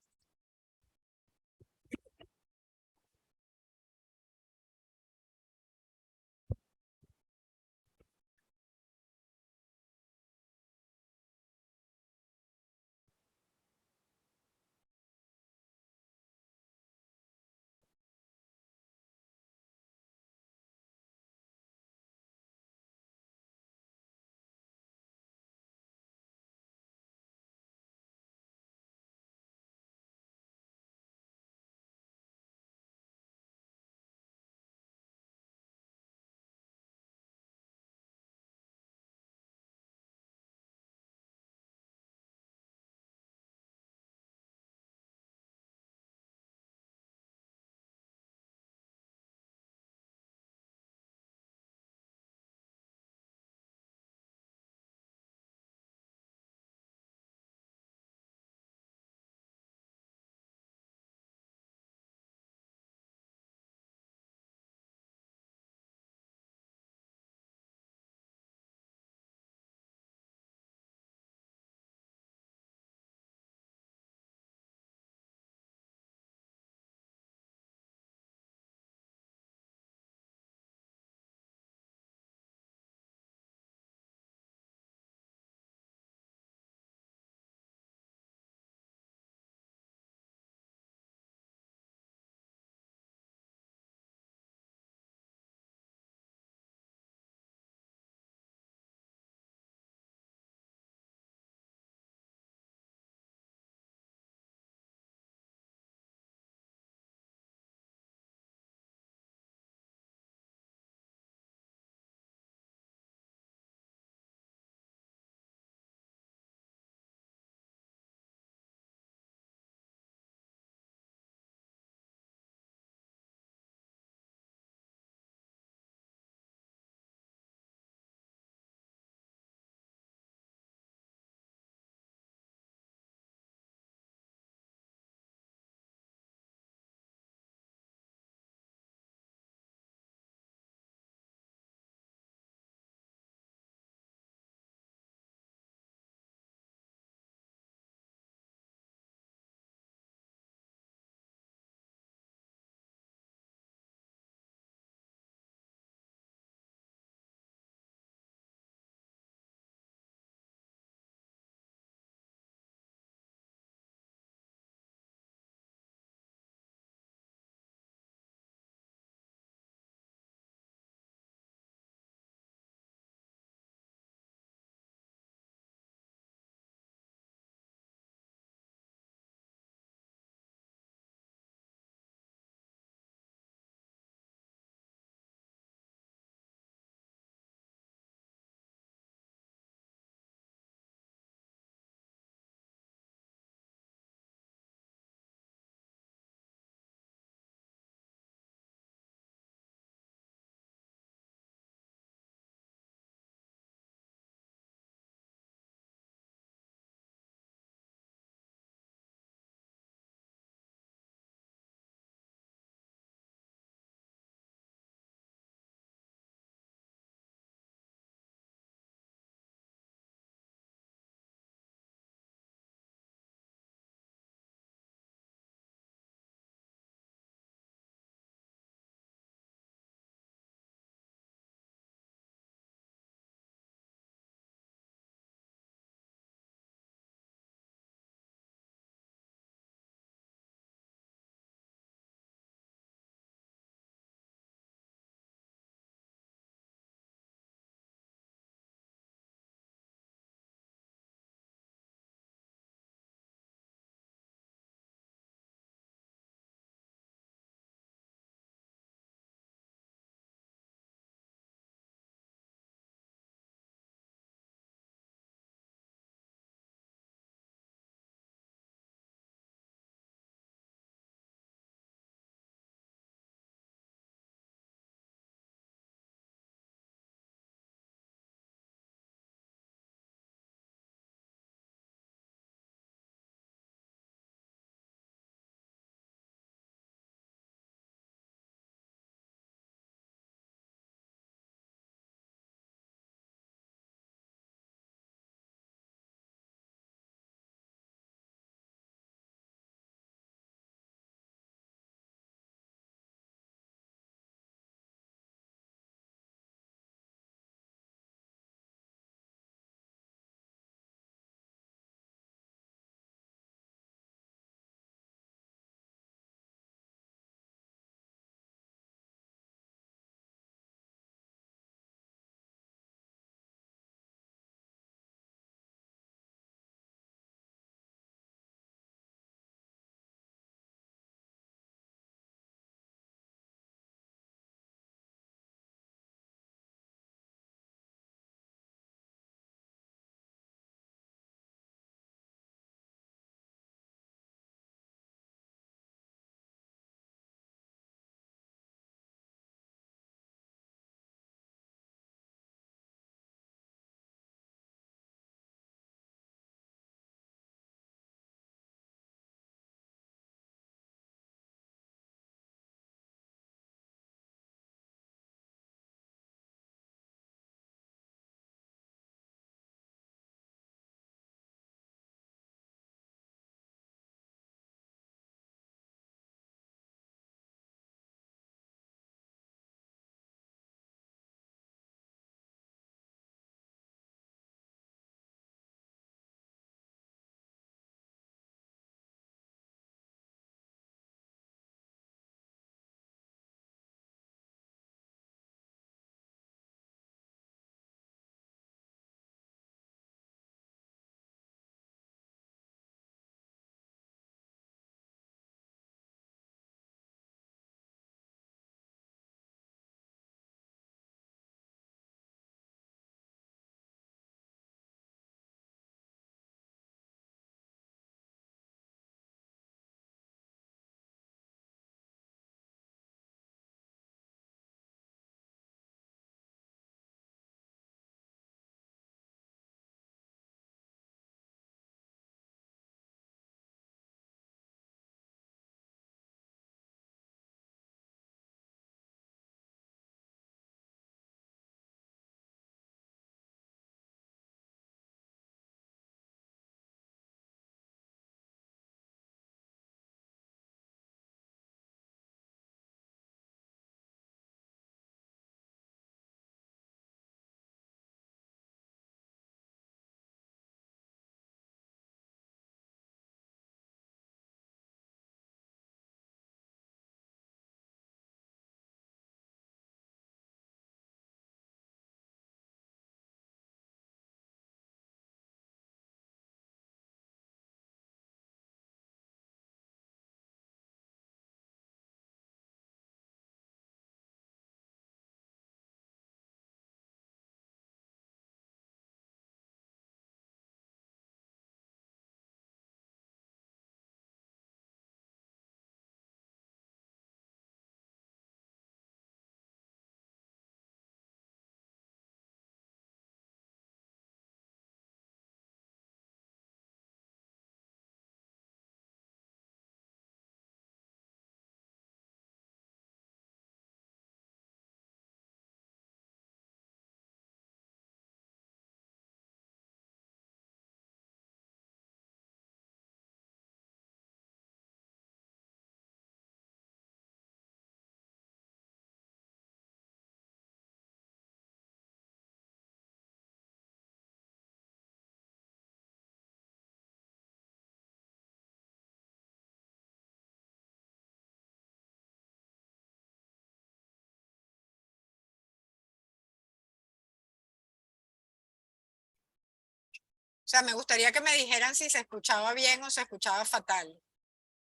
sea, me gustaría que me dijeran si se escuchaba bien o se escuchaba fatal.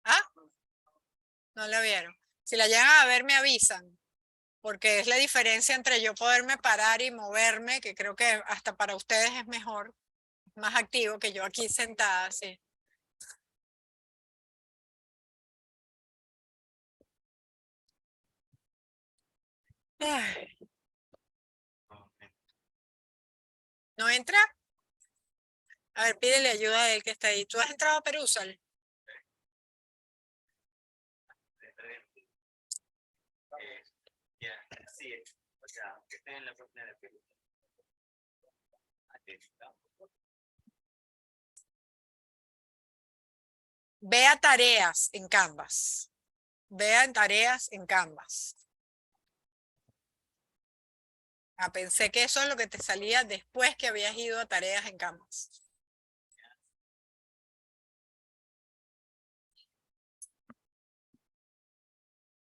¿Ah? No la vieron. Si la llegan a ver, me avisan, porque es la diferencia entre yo poderme parar y moverme, que creo que hasta para ustedes es mejor, más activo que yo aquí sentada, sí. Ay, ¿no entra? A ver, pídele ayuda a él que está ahí. ¿Tú has entrado a Perusal? Sí, o sea, que estén en la página de Perú. Vea tareas en Canvas. Vean tareas en Canvas. Ah, pensé que eso es lo que te salía después que habías ido a tareas en Canvas.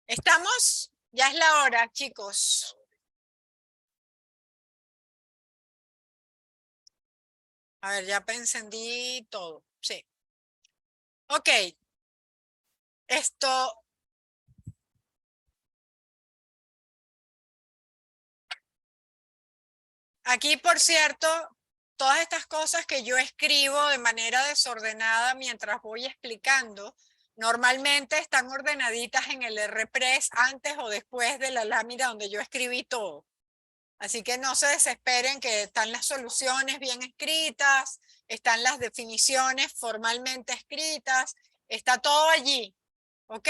¿Estamos? Ya es la hora, chicos. A ver, ya encendí todo. Sí. Ok. Esto. Aquí, por cierto, todas estas cosas que yo escribo de manera desordenada mientras voy explicando, normalmente están ordenaditas en el RPress antes o después de la lámina donde yo escribí todo. Así que no se desesperen que están las soluciones bien escritas, están las definiciones formalmente escritas, está todo allí, ¿ok?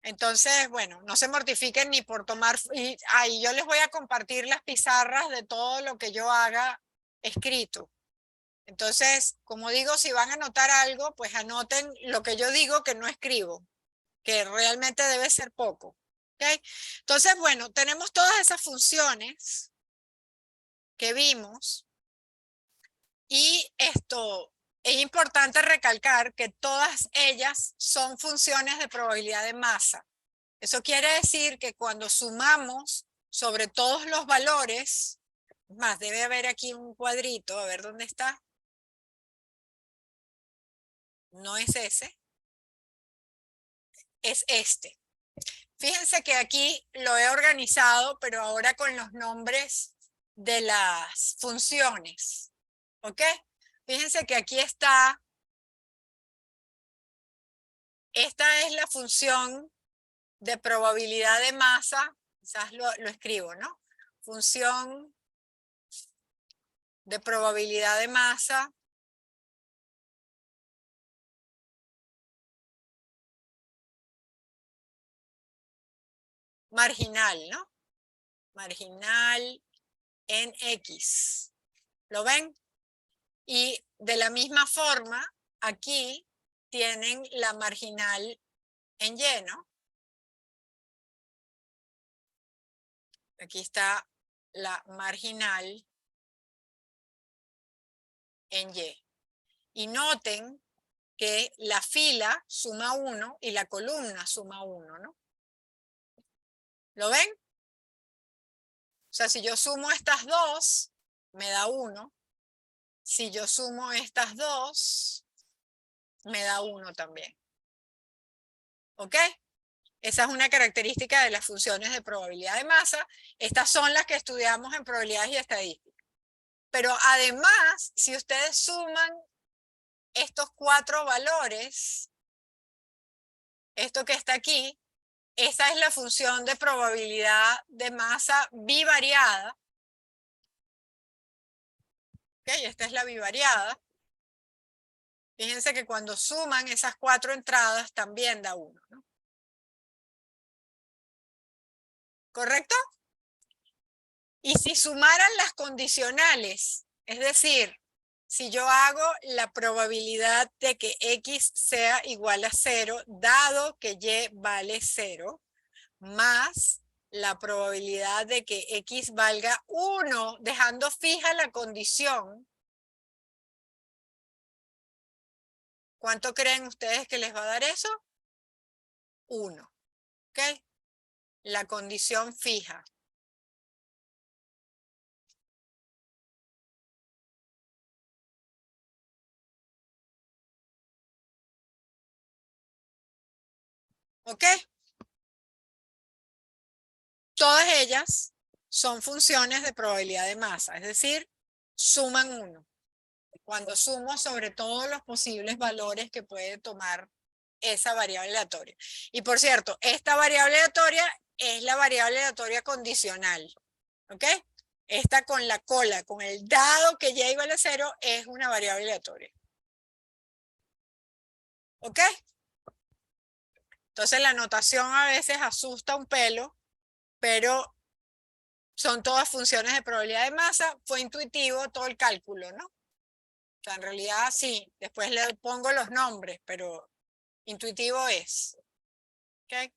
Entonces, bueno, no se mortifiquen ni por tomar, y ahí yo les voy a compartir las pizarras de todo lo que yo haga escrito. Entonces, como digo, si van a anotar algo, pues anoten lo que yo digo que no escribo, que realmente debe ser poco. ¿Okay? Entonces, bueno, tenemos todas esas funciones que vimos y esto es importante recalcar que todas ellas son funciones de probabilidad de masa. Eso quiere decir que cuando sumamos sobre todos los valores, más debe haber aquí un cuadrito, a ver dónde está. No es ese, es este. Fíjense que aquí lo he organizado, pero ahora con los nombres de las funciones. ¿Ok? Fíjense que aquí está, esta es la función de probabilidad de masa, quizás lo escribo, ¿no? Función de probabilidad de masa marginal, ¿no? Marginal en X. ¿Lo ven? Y de la misma forma, aquí tienen la marginal en Y, ¿no? Aquí está la marginal en Y. Y noten que la fila suma 1 y la columna suma 1, ¿no? ¿Lo ven? O sea, si yo sumo estas dos, me da 1. Si yo sumo estas dos, me da 1 también. ¿Ok? Esa es una característica de las funciones de probabilidad de masa. Estas son las que estudiamos en probabilidades y estadística. Pero además, si ustedes suman estos 4 valores, esto que está aquí, esa es la función de probabilidad de masa bivariada. ¿Ok? Esta es la bivariada. Fíjense que cuando suman esas 4 entradas también da 1, ¿no? ¿Correcto? Y si sumaran las condicionales, es decir, si yo hago la probabilidad de que X sea igual a 0, dado que Y vale 0, más la probabilidad de que X valga 1, dejando fija la condición, ¿cuánto creen ustedes que les va a dar eso? 1. ¿Ok? La condición fija. ¿Ok? Todas ellas son funciones de probabilidad de masa, es decir, suman 1. Cuando sumo sobre todos los posibles valores que puede tomar esa variable aleatoria. Y por cierto, esta variable aleatoria es la variable aleatoria condicional. ¿Ok? Esta con la cola, con el dado que y igual a 0, es una variable aleatoria. ¿Ok? Entonces la notación a veces asusta un pelo, pero son todas funciones de probabilidad de masa. Fue intuitivo todo el cálculo, ¿no? O sea, en realidad sí, después le pongo los nombres, pero intuitivo es. ¿Ok?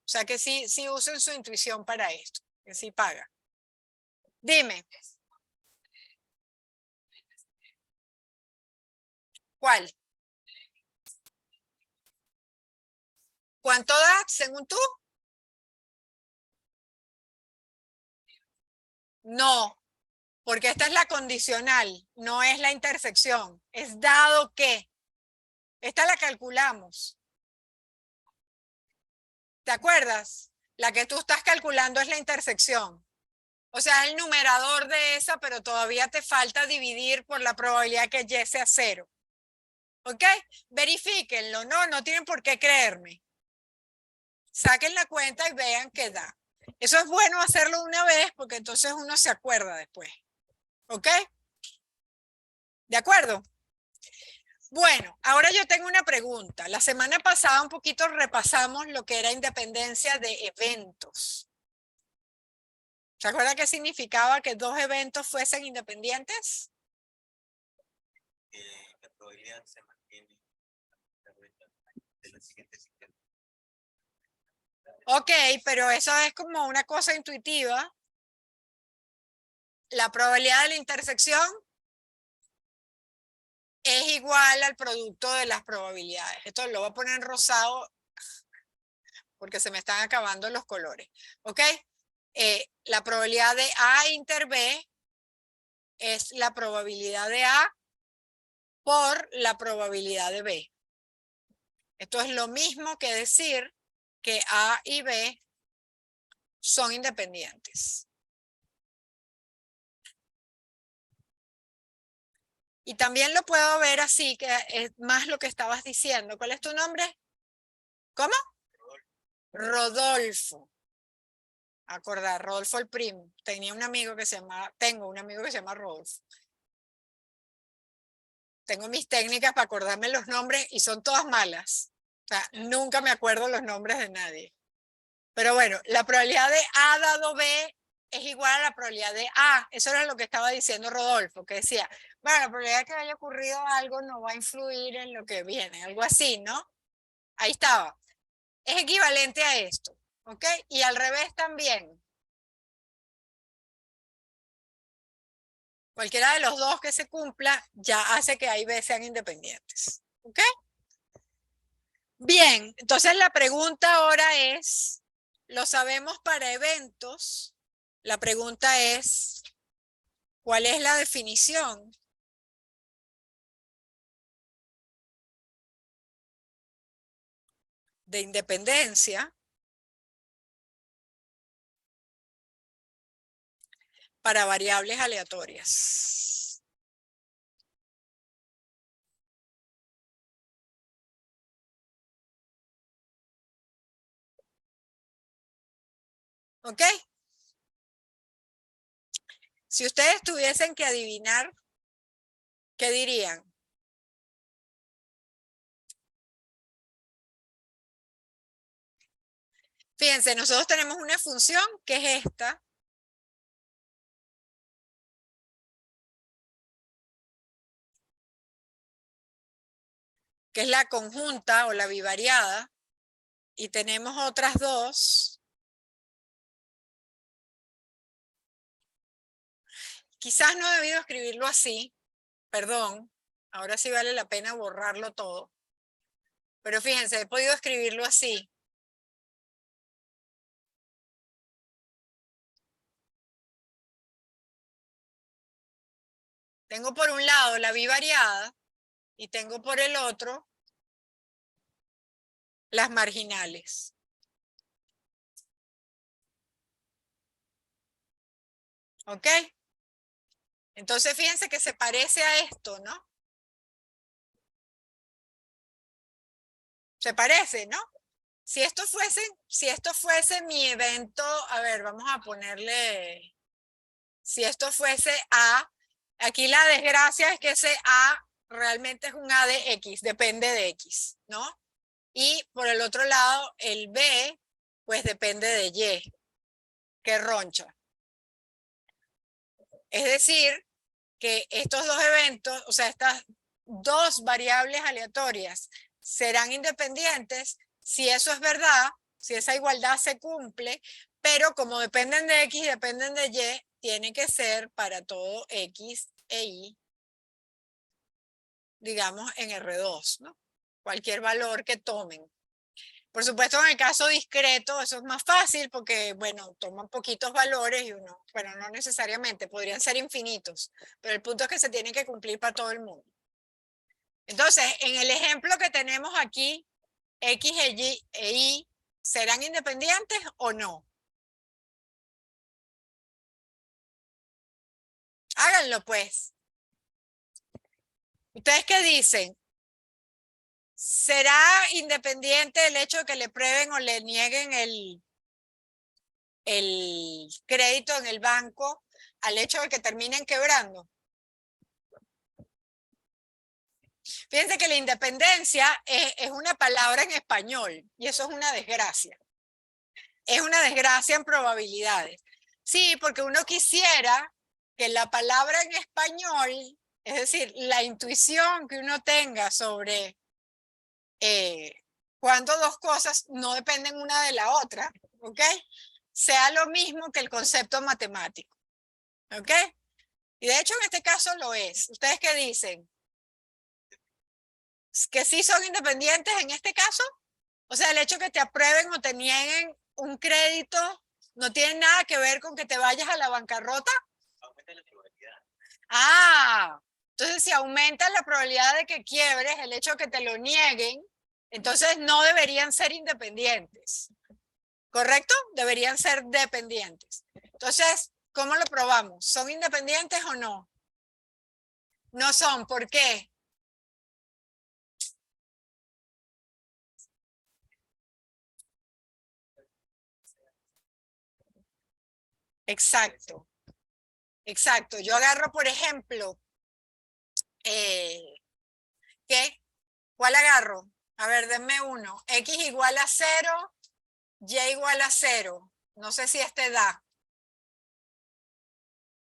O sea que sí usen su intuición para esto, que sí paga. Dime. ¿Cuál? ¿Cuánto da según tú? No, porque esta es la condicional, no es la intersección. Es dado que. Esta la calculamos. ¿Te acuerdas? La que tú estás calculando es la intersección. O sea, el numerador de esa, pero todavía te falta dividir por la probabilidad que y sea 0. ¿Ok? Verifíquenlo, no tienen por qué creerme. Saquen la cuenta y vean qué da. Eso es bueno hacerlo una vez porque entonces uno se acuerda después. ¿Ok? ¿De acuerdo? Bueno, ahora yo tengo una pregunta. La semana pasada un poquito repasamos lo que era independencia de eventos. ¿Se acuerdan qué significaba que dos eventos fuesen independientes? La probabilidad se mantiene de la siguiente sistema. Ok, pero eso es como una cosa intuitiva. La probabilidad de la intersección es igual al producto de las probabilidades. Esto lo voy a poner en rosado porque se me están acabando los colores. ¿Ok? La probabilidad de A inter B es la probabilidad de A por la probabilidad de B. Esto es lo mismo que decir que A y B son independientes. Y también lo puedo ver así, que es más lo que estabas diciendo. ¿Cuál es tu nombre? ¿Cómo? Rodolfo. Acordar, Rodolfo el primo. Tengo un amigo que se llama Rodolfo. Tengo mis técnicas para acordarme los nombres y son todas malas. O sea, nunca me acuerdo los nombres de nadie. Pero bueno, la probabilidad de A dado B es igual a la probabilidad de A. Eso era lo que estaba diciendo Rodolfo, que decía, bueno, la probabilidad de que haya ocurrido algo no va a influir en lo que viene, algo así, ¿no? Ahí estaba. Es equivalente a esto, ¿ok? Y al revés también. Cualquiera de los dos que se cumpla ya hace que A y B sean independientes, ¿ok? Bien, entonces la pregunta ahora es, lo sabemos para eventos, la pregunta es, ¿cuál es la definición de independencia para variables aleatorias? ¿Ok? Si ustedes tuviesen que adivinar, ¿qué dirían? Fíjense, nosotros tenemos una función que es esta, que es la conjunta o la bivariada, y tenemos otras dos. Quizás no he debido escribirlo así, perdón, ahora sí vale la pena borrarlo todo. Pero fíjense, he podido escribirlo así. Tengo por un lado la bivariada y tengo por el otro las marginales. ¿Ok? Entonces fíjense que se parece a esto, ¿no? Se parece, ¿no? Si esto fuese mi evento, a ver, vamos a ponerle, si esto fuese A, aquí la desgracia es que ese A realmente es un A de X, depende de X, ¿no? Y por el otro lado, el B, pues depende de Y, que roncha. Es decir, que estos dos eventos, o sea, estas dos variables aleatorias serán independientes si eso es verdad, si esa igualdad se cumple, pero como dependen de X y dependen de Y, tiene que ser para todo X e Y, digamos, en R2, ¿no? Cualquier valor que tomen. Por supuesto, en el caso discreto, eso es más fácil porque, bueno, toman poquitos valores y uno, bueno, no necesariamente, podrían ser infinitos, pero el punto es que se tienen que cumplir para todo el mundo. Entonces, en el ejemplo que tenemos aquí, X e Y, ¿serán independientes o no? Háganlo pues. ¿Ustedes qué dicen? ¿Será independiente el hecho de que le prueben o le nieguen el crédito en el banco al hecho de que terminen quebrando? Fíjense que la independencia es una palabra en español y eso es una desgracia. Es una desgracia en probabilidades. Sí, porque uno quisiera que la palabra en español, es decir, la intuición que uno tenga sobre cuando dos cosas no dependen una de la otra, ¿ok? Sea lo mismo que el concepto matemático, ¿ok? Y de hecho en este caso lo es. ¿Ustedes qué dicen? ¿Que sí son independientes en este caso? O sea, el hecho que te aprueben o te nieguen un crédito no tiene nada que ver con que te vayas a la bancarrota. Aumenta la probabilidad. Ah, entonces si aumenta la probabilidad de que quiebres, el hecho de que te lo nieguen, entonces no deberían ser independientes. ¿Correcto? Deberían ser dependientes. Entonces, ¿cómo lo probamos? ¿Son independientes o no? No son. ¿Por qué? Exacto. Exacto. Yo agarro, por ejemplo, ¿qué? ¿Cuál agarro? A ver, denme uno. X igual a 0, Y igual a 0. No sé si este da.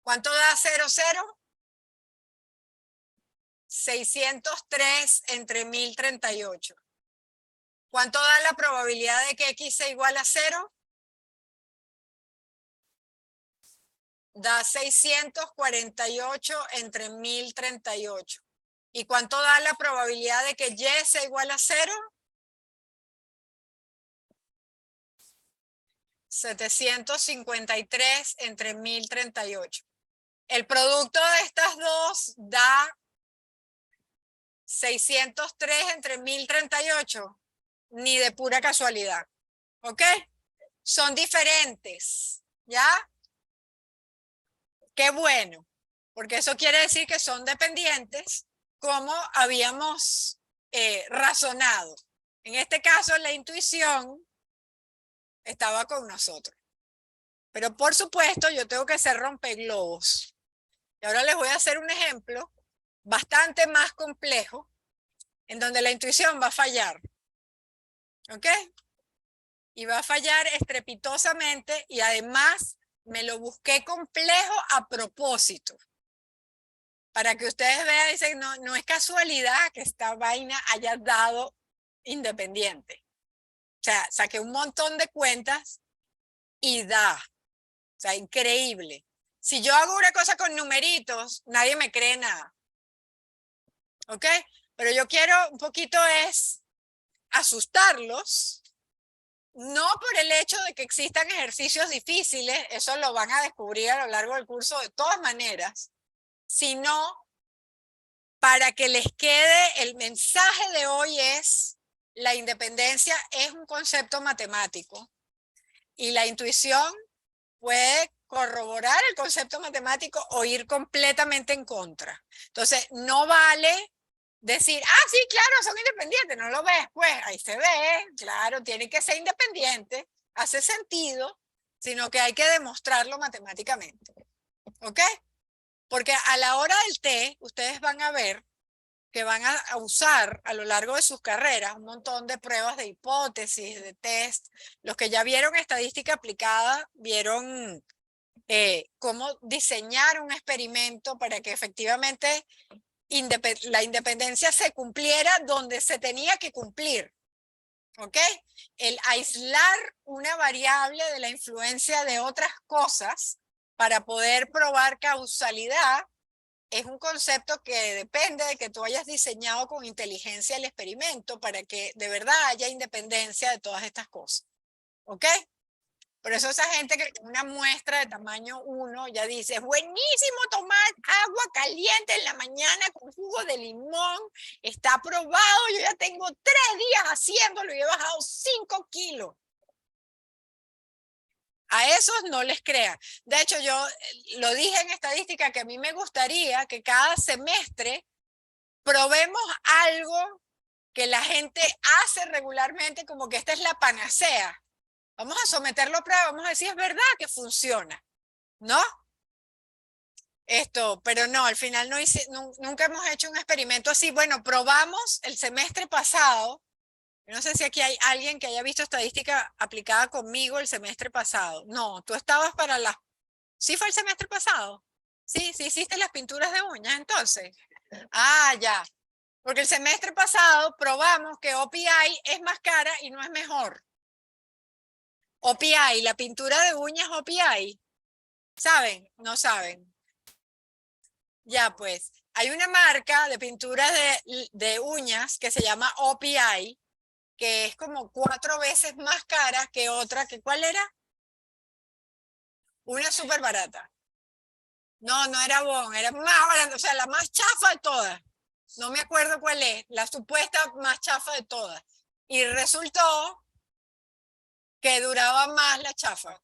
¿Cuánto da 0, 0? 603 entre 1038. ¿Cuánto da la probabilidad de que X sea igual a 0? Da 648 entre 1038. ¿Y cuánto da la probabilidad de que Y sea igual a 0? 753 entre 1038. El producto de estas dos da 603 entre 1038. Ni de pura casualidad. ¿Ok? Son diferentes. ¿Ya? Qué bueno. Porque eso quiere decir que son dependientes como habíamos razonado. En este caso, la intuición estaba con nosotros. Pero por supuesto, yo tengo que ser rompeglobos. Y ahora les voy a hacer un ejemplo bastante más complejo en donde la intuición va a fallar. ¿Ok? Y va a fallar estrepitosamente y además me lo busqué complejo a propósito. Para que ustedes vean, dicen, no, no es casualidad que esta vaina haya dado independiente. O sea, saqué un montón de cuentas y da. O sea, increíble. Si yo hago una cosa con numeritos, nadie me cree nada. ¿Ok? Pero yo quiero un poquito es asustarlos, no por el hecho de que existan ejercicios difíciles, eso lo van a descubrir a lo largo del curso de todas maneras, sino para que les quede el mensaje de hoy es, la independencia es un concepto matemático y la intuición puede corroborar el concepto matemático o ir completamente en contra. Entonces, no vale decir, ah, sí, claro, son independientes, no lo ves, pues ahí se ve, claro, tiene que ser independiente, hace sentido, sino que hay que demostrarlo matemáticamente, ¿ok? Porque a la hora del té, ustedes van a ver que van a usar a lo largo de sus carreras un montón de pruebas de hipótesis, de test. Los que ya vieron estadística aplicada, vieron cómo diseñar un experimento para que efectivamente la independencia se cumpliera donde se tenía que cumplir. ¿Ok? El aislar una variable de la influencia de otras cosas para poder probar causalidad es un concepto que depende de que tú hayas diseñado con inteligencia el experimento para que de verdad haya independencia de todas estas cosas. ¿Ok? Por eso esa gente que con una muestra de tamaño 1 ya dice, es buenísimo tomar agua caliente en la mañana con jugo de limón, está probado, yo ya tengo 3 días haciéndolo y he bajado 5 kilos. A esos no les crean. De hecho, yo lo dije en estadística que a mí me gustaría que cada semestre probemos algo que la gente hace regularmente como que esta es la panacea. Vamos a someterlo a prueba, vamos a decir, es verdad que funciona, ¿no? Pero no, al final nunca hemos hecho un experimento así. Bueno, probamos el semestre pasado. No sé si aquí hay alguien que haya visto estadística aplicada conmigo el semestre pasado. No, tú estabas para las... ¿Sí fue el semestre pasado? Sí, sí hiciste las pinturas de uñas entonces. Ah, ya. Porque el semestre pasado probamos que OPI es más cara y no es mejor. OPI, la pintura de uñas OPI. ¿Saben? No saben. Ya, pues, hay una marca de pinturas de uñas que se llama OPI, que es como 4 veces más cara que otra, que ¿cuál era? Una súper barata. No, no era Bon, era más barata, o sea, la más chafa de todas. No me acuerdo cuál es, la supuesta más chafa de todas. Y resultó que duraba más la chafa.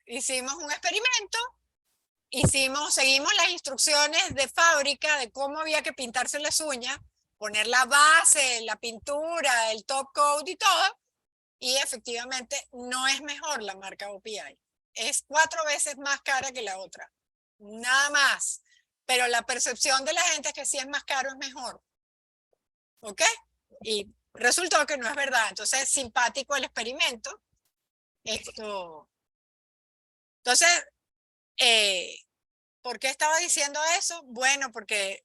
Hicimos un experimento. Seguimos las instrucciones de fábrica de cómo había que pintarse las uñas, poner la base, la pintura, el top coat y todo, y efectivamente no es mejor la marca OPI. Es 4 veces más cara que la otra. Nada más. Pero la percepción de la gente es que si es más caro es mejor. ¿Ok? Y resultó que no es verdad. Entonces, simpático el experimento. Entonces, ¿por qué estaba diciendo eso? Bueno, porque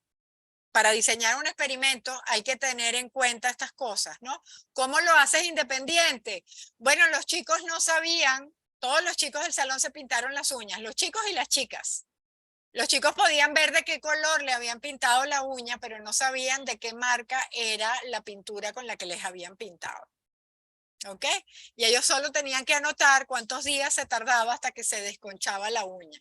para diseñar un experimento hay que tener en cuenta estas cosas, ¿no? ¿Cómo lo haces independiente? Bueno, los chicos no sabían, todos los chicos del salón se pintaron las uñas, los chicos y las chicas. Los chicos podían ver de qué color le habían pintado la uña, pero no sabían de qué marca era la pintura con la que les habían pintado. ¿Ok? Y ellos solo tenían que anotar cuántos días se tardaba hasta que se desconchaba la uña.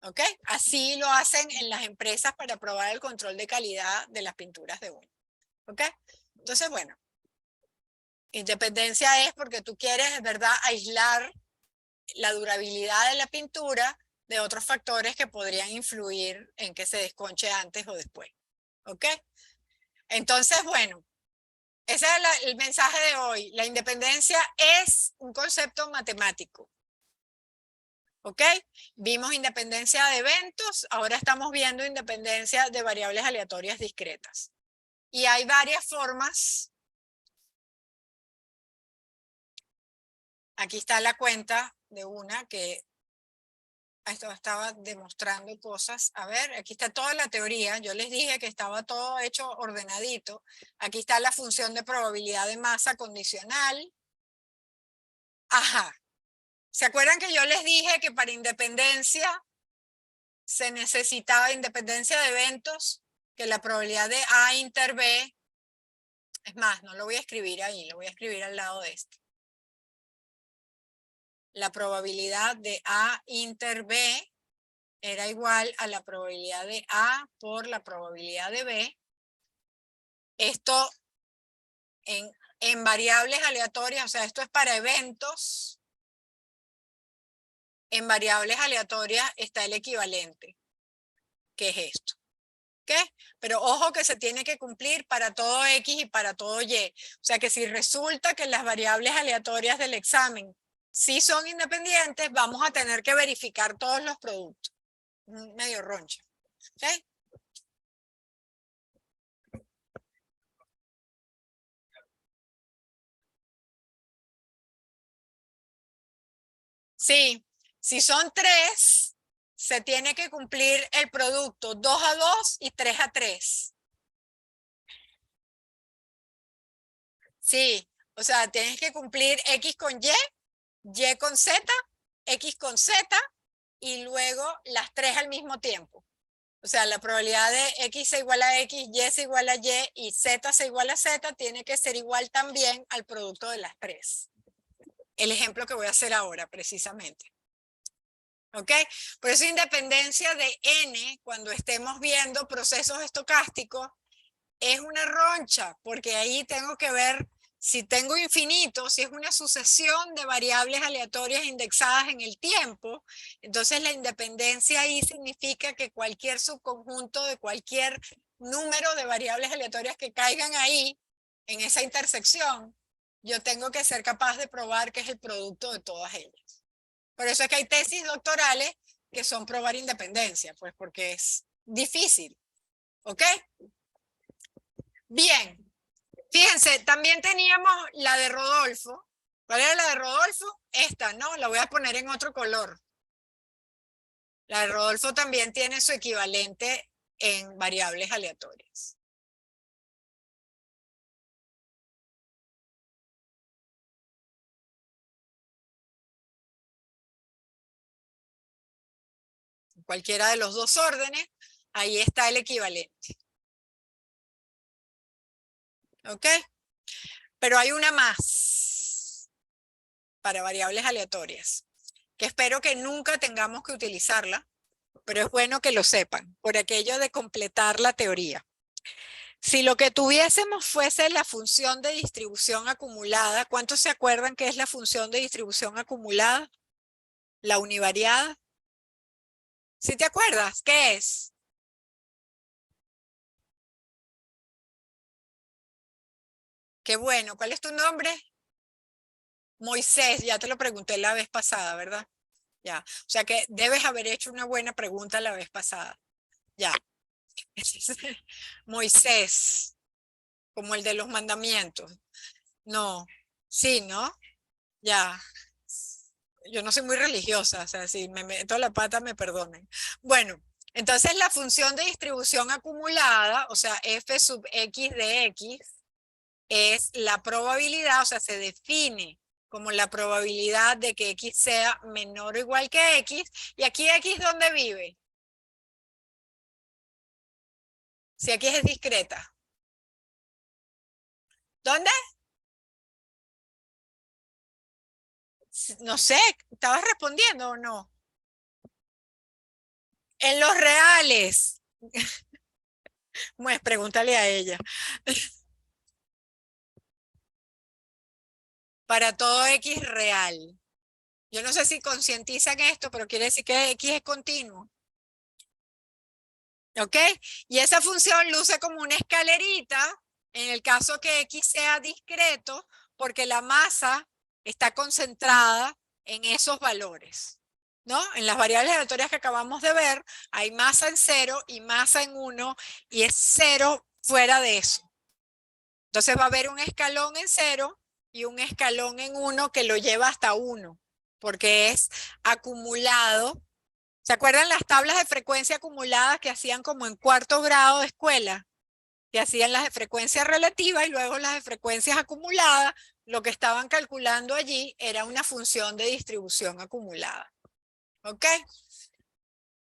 ¿Ok? Así lo hacen en las empresas para probar el control de calidad de las pinturas de uña. ¿Ok? Entonces, bueno, independencia es porque tú quieres, es verdad, aislar la durabilidad de la pintura de otros factores que podrían influir en que se desconche antes o después. ¿Ok? Entonces, bueno, ese es el mensaje de hoy. La independencia es un concepto matemático. ¿Ok? Vimos independencia de eventos, ahora estamos viendo independencia de variables aleatorias discretas. Y hay varias formas. Aquí está la cuenta de una que esto estaba demostrando cosas. A ver, aquí está toda la teoría. Yo les dije que estaba todo hecho ordenadito. Aquí está la función de probabilidad de masa condicional. Ajá. ¿Se acuerdan que yo les dije que para independencia se necesitaba independencia de eventos, que la probabilidad de A inter B, es más, no lo voy a escribir ahí, lo voy a escribir al lado de esto. La probabilidad de A inter B era igual a la probabilidad de A por la probabilidad de B. Esto en variables aleatorias, o sea, esto es para eventos en variables aleatorias está el equivalente, que es esto. ¿Ok? Pero ojo que se tiene que cumplir para todo X y para todo Y. O sea que si resulta que las variables aleatorias del examen sí son independientes, vamos a tener que verificar todos los productos. Medio roncha. ¿Ok? Sí, si son 3, se tiene que cumplir el producto 2 a 2 y 3 a 3. Sí, o sea, tienes que cumplir X con Y con Z, X con Z y luego las 3 al mismo tiempo. O sea, la probabilidad de X es igual a X, Y es igual a Y Z es igual a Z tiene que ser igual también al producto de las 3. El ejemplo que voy a hacer ahora, precisamente. ¿Ok? Por eso independencia de N, cuando estemos viendo procesos estocásticos, es una roncha, porque ahí tengo que ver si tengo infinito, si es una sucesión de variables aleatorias indexadas en el tiempo, entonces la independencia ahí significa que cualquier subconjunto de cualquier número de variables aleatorias que caigan ahí, en esa intersección, yo tengo que ser capaz de probar que es el producto de todas ellas. Por eso es que hay tesis doctorales que son probar independencia, pues porque es difícil. ¿Ok? Bien. Fíjense, también teníamos la de Rodolfo. ¿Cuál era la de Rodolfo? Esta, ¿no? La voy a poner en otro color. La de Rodolfo también tiene su equivalente en variables aleatorias. Cualquiera de los dos órdenes, ahí está el equivalente. ¿Ok? Pero hay una más para variables aleatorias, que espero que nunca tengamos que utilizarla, pero es bueno que lo sepan, por aquello de completar la teoría. Si lo que tuviésemos fuese la función de distribución acumulada, ¿cuántos se acuerdan qué es la función de distribución acumulada? La univariada. ¿Sí te acuerdas? ¿Qué es? Qué bueno. ¿Cuál es tu nombre? Moisés, ya te lo pregunté la vez pasada, ¿verdad? Ya. O sea que debes haber hecho una buena pregunta la vez pasada. Ya. Moisés, como el de los mandamientos. No. Sí, ¿no? Ya. Yo no soy muy religiosa, o sea, si me meto la pata me perdonen. Bueno, entonces la función de distribución acumulada, o sea, f sub x de x, es la probabilidad, o sea, se define como la probabilidad de que x sea menor o igual que x, y aquí x, ¿dónde vive? Si x es discreta. ¿Dónde? No sé, ¿estabas respondiendo o no? En los reales. Pues pregúntale a ella. Para todo x real. Yo no sé si concientizan esto, pero quiere decir que x es continuo. ¿Ok? Y esa función luce como una escalerita en el caso que x sea discreto, porque la masa está concentrada en esos valores. ¿No? En las variables aleatorias que acabamos de ver, hay masa en 0 y masa en 1 y es 0 fuera de eso. Entonces va a haber un escalón en 0 y un escalón en 1 que lo lleva hasta 1, porque es acumulado. ¿Se acuerdan las tablas de frecuencia acumuladas que hacían como en cuarto grado de escuela? Que hacían las de frecuencia relativa y luego las de frecuencias acumuladas. Lo que estaban calculando allí era una función de distribución acumulada. ¿Ok?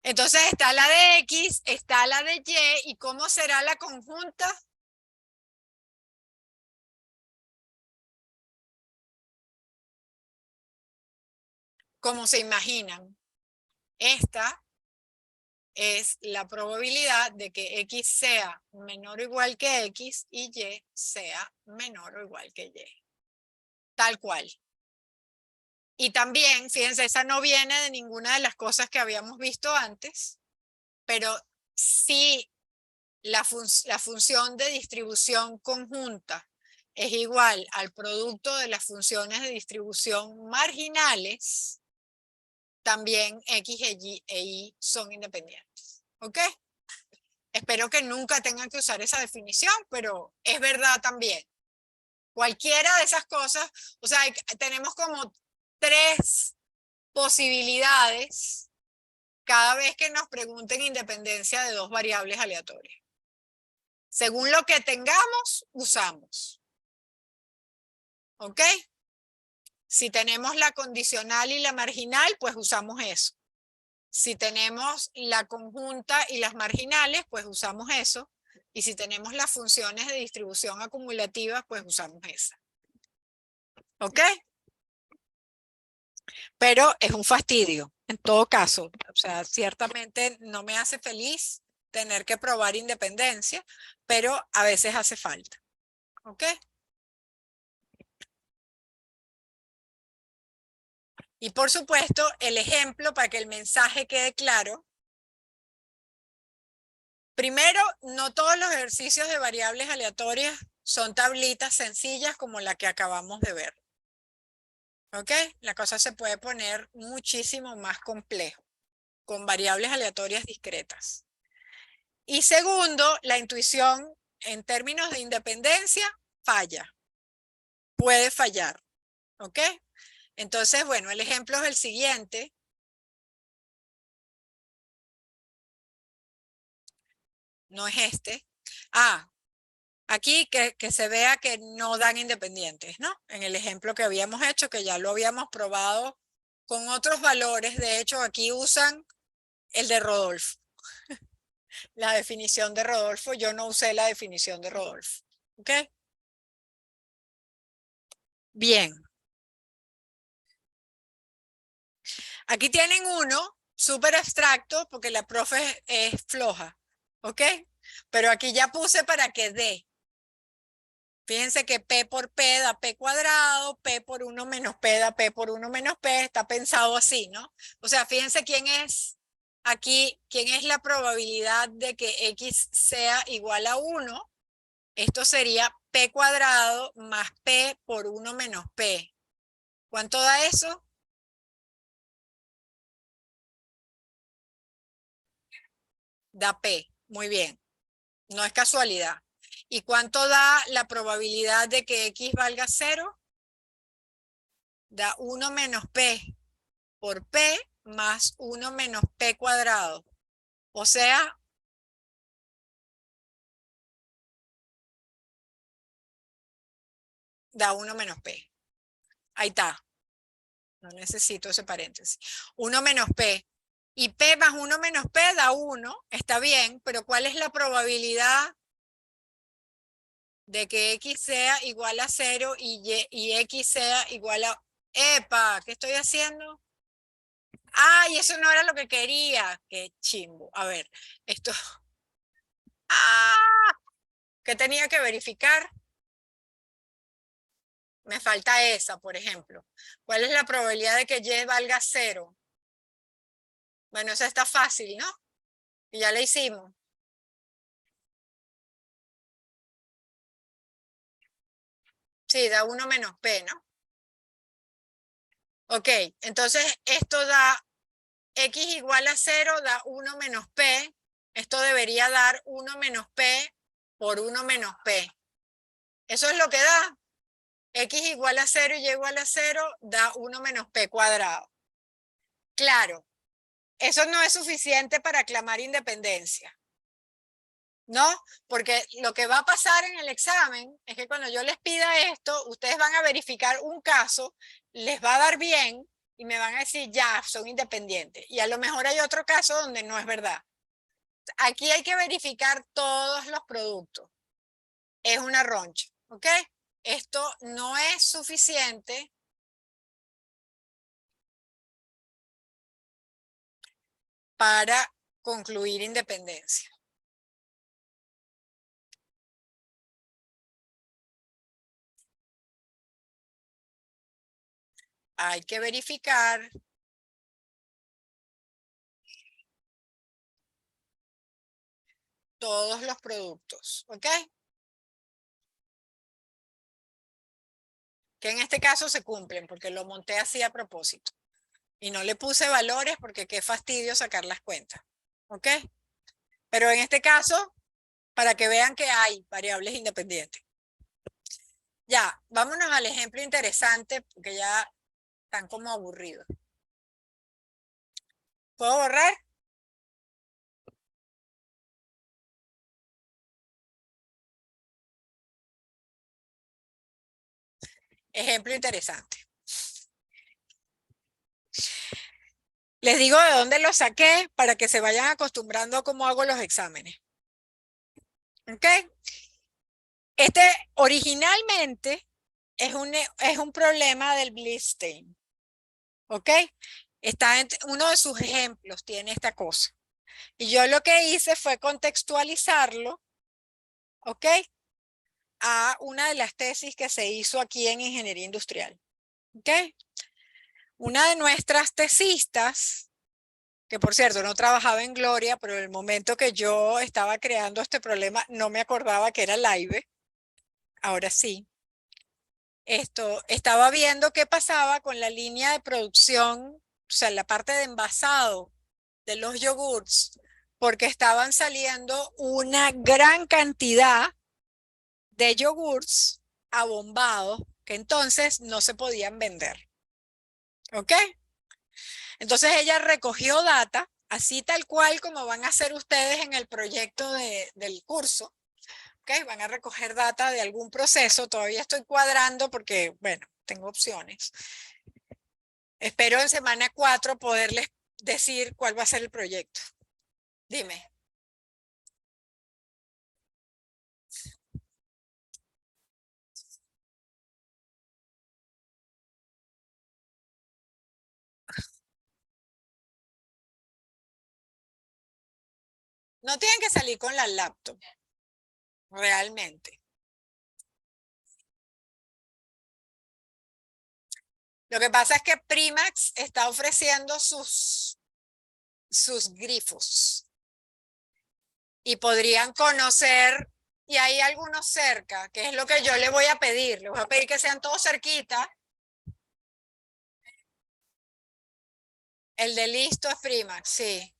Entonces está la de X, está la de Y, ¿y cómo será la conjunta? Como se imaginan. Esta es la probabilidad de que X sea menor o igual que X y Y sea menor o igual que Y. Tal cual. Y también, fíjense, esa no viene de ninguna de las cosas que habíamos visto antes, pero sí la función de distribución conjunta es igual al producto de las funciones de distribución marginales, también X e Y son independientes. ¿Ok? Espero que nunca tengan que usar esa definición, pero es verdad también. Cualquiera de esas cosas, o sea, tenemos como 3 posibilidades cada vez que nos pregunten independencia de 2 variables aleatorias. Según lo que tengamos, usamos. ¿Ok? Si tenemos la condicional y la marginal, pues usamos eso. Si tenemos la conjunta y las marginales, pues usamos eso. Y si tenemos las funciones de distribución acumulativa, pues usamos esa. ¿Ok? Pero es un fastidio, en todo caso. O sea, ciertamente no me hace feliz tener que probar independencia, pero a veces hace falta. ¿Ok? Y por supuesto, el ejemplo para que el mensaje quede claro. Primero, no todos los ejercicios de variables aleatorias son tablitas sencillas como la que acabamos de ver. ¿Ok? La cosa se puede poner muchísimo más complejo, con variables aleatorias discretas. Y segundo, la intuición en términos de independencia falla, puede fallar. ¿Ok? Entonces, bueno, el ejemplo es el siguiente. No es este. Aquí que se vea que no dan independientes, ¿no? En el ejemplo que habíamos hecho, que ya lo habíamos probado con otros valores. De hecho, aquí usan el de Rodolfo. La definición de Rodolfo. Yo no usé la definición de Rodolfo. ¿Ok? Bien. Aquí tienen uno súper abstracto porque la profe es floja. ¿Ok? Pero aquí ya puse para que dé. Fíjense que P por P da P cuadrado, P por 1 menos P da P por 1 menos P, está pensado así, ¿no? O sea, fíjense quién es aquí, quién es la probabilidad de que X sea igual a 1. Esto sería P cuadrado más P por 1 menos P. ¿Cuánto da eso? Da P. Muy bien. No es casualidad. ¿Y cuánto da la probabilidad de que X valga 0? Da 1 menos P por P más 1 menos P cuadrado. O sea, da 1 menos P. Ahí está. No necesito ese paréntesis. 1 menos P. Y P más 1 menos P da 1. Está bien, pero ¿cuál es la probabilidad de que X sea igual a 0 y X sea igual a... ¡Epa! ¿Qué estoy haciendo? ¡Ay, eso no era lo que quería! ¡Qué chimbo! A ver, esto... ¡Ah! ¿Qué tenía que verificar? Me falta esa, por ejemplo. ¿Cuál es la probabilidad de que Y valga 0? Bueno, esa está fácil, ¿no? Y ya la hicimos. Sí, da 1 menos P, ¿no? Ok, entonces esto da X igual a 0, da 1 menos P. Esto debería dar 1 menos P por 1 menos P. Eso es lo que da. X igual a 0 y Y igual a 0 da 1 menos P cuadrado. Claro, eso no es suficiente para aclamar independencia, ¿no? Porque lo que va a pasar en el examen es que cuando yo les pida esto, ustedes van a verificar un caso, les va a dar bien y me van a decir, ya, son independientes. Y a lo mejor hay otro caso donde no es verdad. Aquí hay que verificar todos los productos. Es una roncha, ¿ok? Esto no es suficiente para concluir independencia. hay que verificar todos los productos, ¿ok? Que en este caso se cumplen porque lo monté así a propósito. Y no le puse valores porque qué fastidio sacar las cuentas, ¿ok? Pero en este caso, para que vean que hay variables independientes. Ya, vámonos al ejemplo interesante porque ya están como aburridos. ¿Puedo borrar? Ejemplo interesante. Les digo de dónde lo saqué para que se vayan acostumbrando a cómo hago los exámenes. ¿Ok? Este originalmente es un problema del Blitzstein. ¿Ok? Está en uno de sus ejemplos, tiene esta cosa. Y yo lo que hice fue contextualizarlo, ¿ok? A una de las tesis que se hizo aquí en Ingeniería Industrial. ¿Ok? Una de nuestras tesistas, que por cierto no trabajaba en Gloria, pero en el momento que yo estaba creando este problema no me acordaba que era Laibe, ahora sí. Estaba viendo qué pasaba con la línea de producción, o sea, la parte de envasado de los yogurts, porque estaban saliendo una gran cantidad de yogurts abombados que entonces no se podían vender. ¿Ok? Entonces ella recogió data, así tal cual como van a hacer ustedes en el proyecto del curso. ¿Ok? Van a recoger data de algún proceso. Todavía estoy cuadrando porque, bueno, tengo opciones. Espero en semana 4 poderles decir cuál va a ser el proyecto. Dime. No tienen que salir con la laptop, realmente. Lo que pasa es que Primax está ofreciendo sus grifos y podrían conocer, y hay algunos cerca, que es lo que yo le voy a pedir. Le voy a pedir que sean todos cerquita. El de listo es Primax, sí.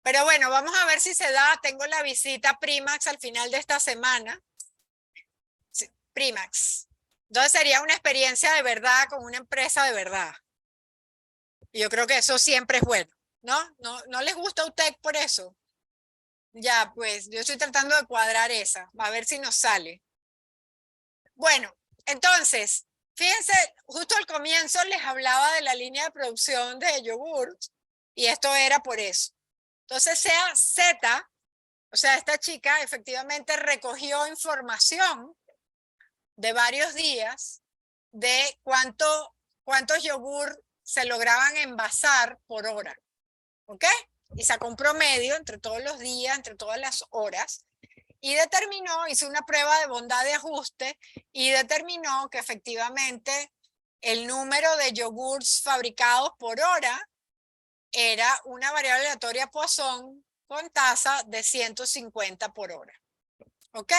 Pero bueno, vamos a ver si se da. Tengo la visita Primax al final de esta semana. Sí, Primax. Entonces sería una experiencia de verdad con una empresa de verdad. Y yo creo que eso siempre es bueno, ¿no? ¿No les gusta a usted por eso? Ya, pues yo estoy tratando de cuadrar esa. A ver si nos sale. Bueno, entonces, fíjense, justo al comienzo les hablaba de la línea de producción de yogur y esto era por eso. Entonces, sea Z, o sea, esta chica efectivamente recogió información de varios días de cuántos yogur se lograban envasar por hora, ¿ok? Y sacó un promedio entre todos los días, entre todas las horas, y determinó, hizo una prueba de bondad de ajuste y determinó que efectivamente el número de yogurts fabricados por hora era una variable aleatoria Poisson con tasa de 150 por hora. ¿Ok?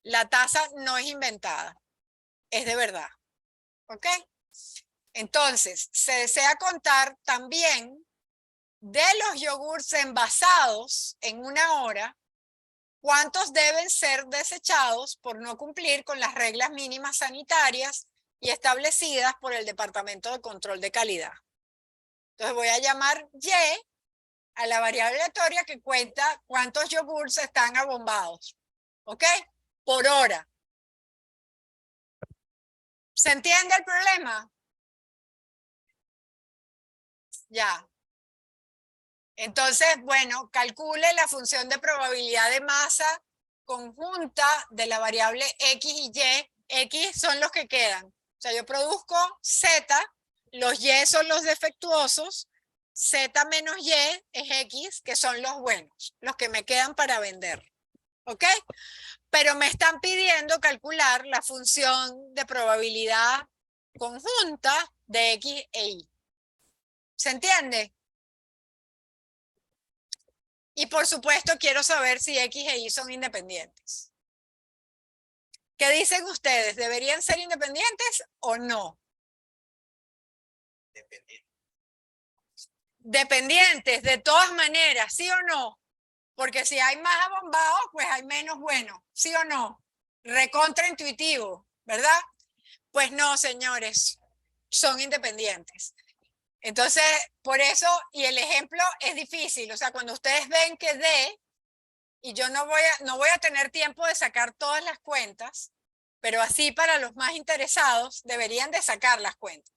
La tasa no es inventada, es de verdad. ¿Ok? Entonces, se desea contar también de los yogurts envasados en una hora, cuántos deben ser desechados por no cumplir con las reglas mínimas sanitarias y establecidas por el Departamento de Control de Calidad. Entonces voy a llamar Y a la variable aleatoria que cuenta cuántos yogurts están abombados. ¿Ok? Por hora. ¿Se entiende el problema? Ya. Entonces, bueno, calcule la función de probabilidad de masa conjunta de la variable X y Y. X son los que quedan. O sea, yo produzco Z, los Y son los defectuosos, Z menos Y es X, que son los buenos, los que me quedan para vender. ¿Ok? Pero me están pidiendo calcular la función de probabilidad conjunta de X e Y. ¿Se entiende? Y por supuesto quiero saber si X e Y son independientes. ¿Qué dicen ustedes? ¿Deberían ser independientes o no? Dependiente. Dependientes, de todas maneras, ¿sí o no? Porque si hay más abombados, pues hay menos buenos, ¿sí o no? Recontraintuitivo, ¿verdad? Pues no, señores, son independientes. Entonces, por eso, y el ejemplo es difícil, o sea, cuando ustedes ven que D, y yo no voy a tener tiempo de sacar todas las cuentas, pero así para los más interesados deberían de sacar las cuentas.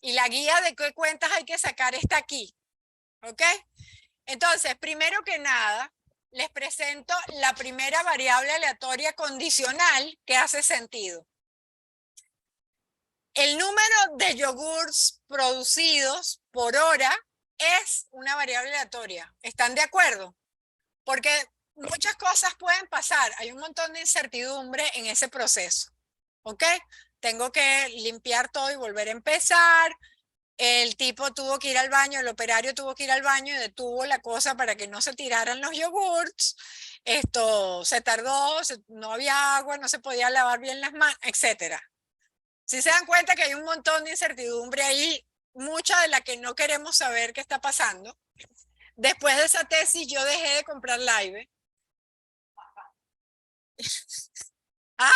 Y la guía de qué cuentas hay que sacar está aquí, ¿ok? Entonces, primero que nada, les presento la primera variable aleatoria condicional que hace sentido. El número de yogurts producidos por hora es una variable aleatoria. ¿Están de acuerdo? Porque muchas cosas pueden pasar. Hay un montón de incertidumbre en ese proceso. ¿Ok? Tengo que limpiar todo y volver a empezar. El tipo tuvo que ir al baño, el operario tuvo que ir al baño y detuvo la cosa para que no se tiraran los yogurts. Esto se tardó, no había agua, no se podía lavar bien las manos, etcétera. Si se dan cuenta que hay un montón de incertidumbre ahí, mucha de la que no queremos saber qué está pasando. Después de esa tesis yo dejé de comprar Live. ¿Ah?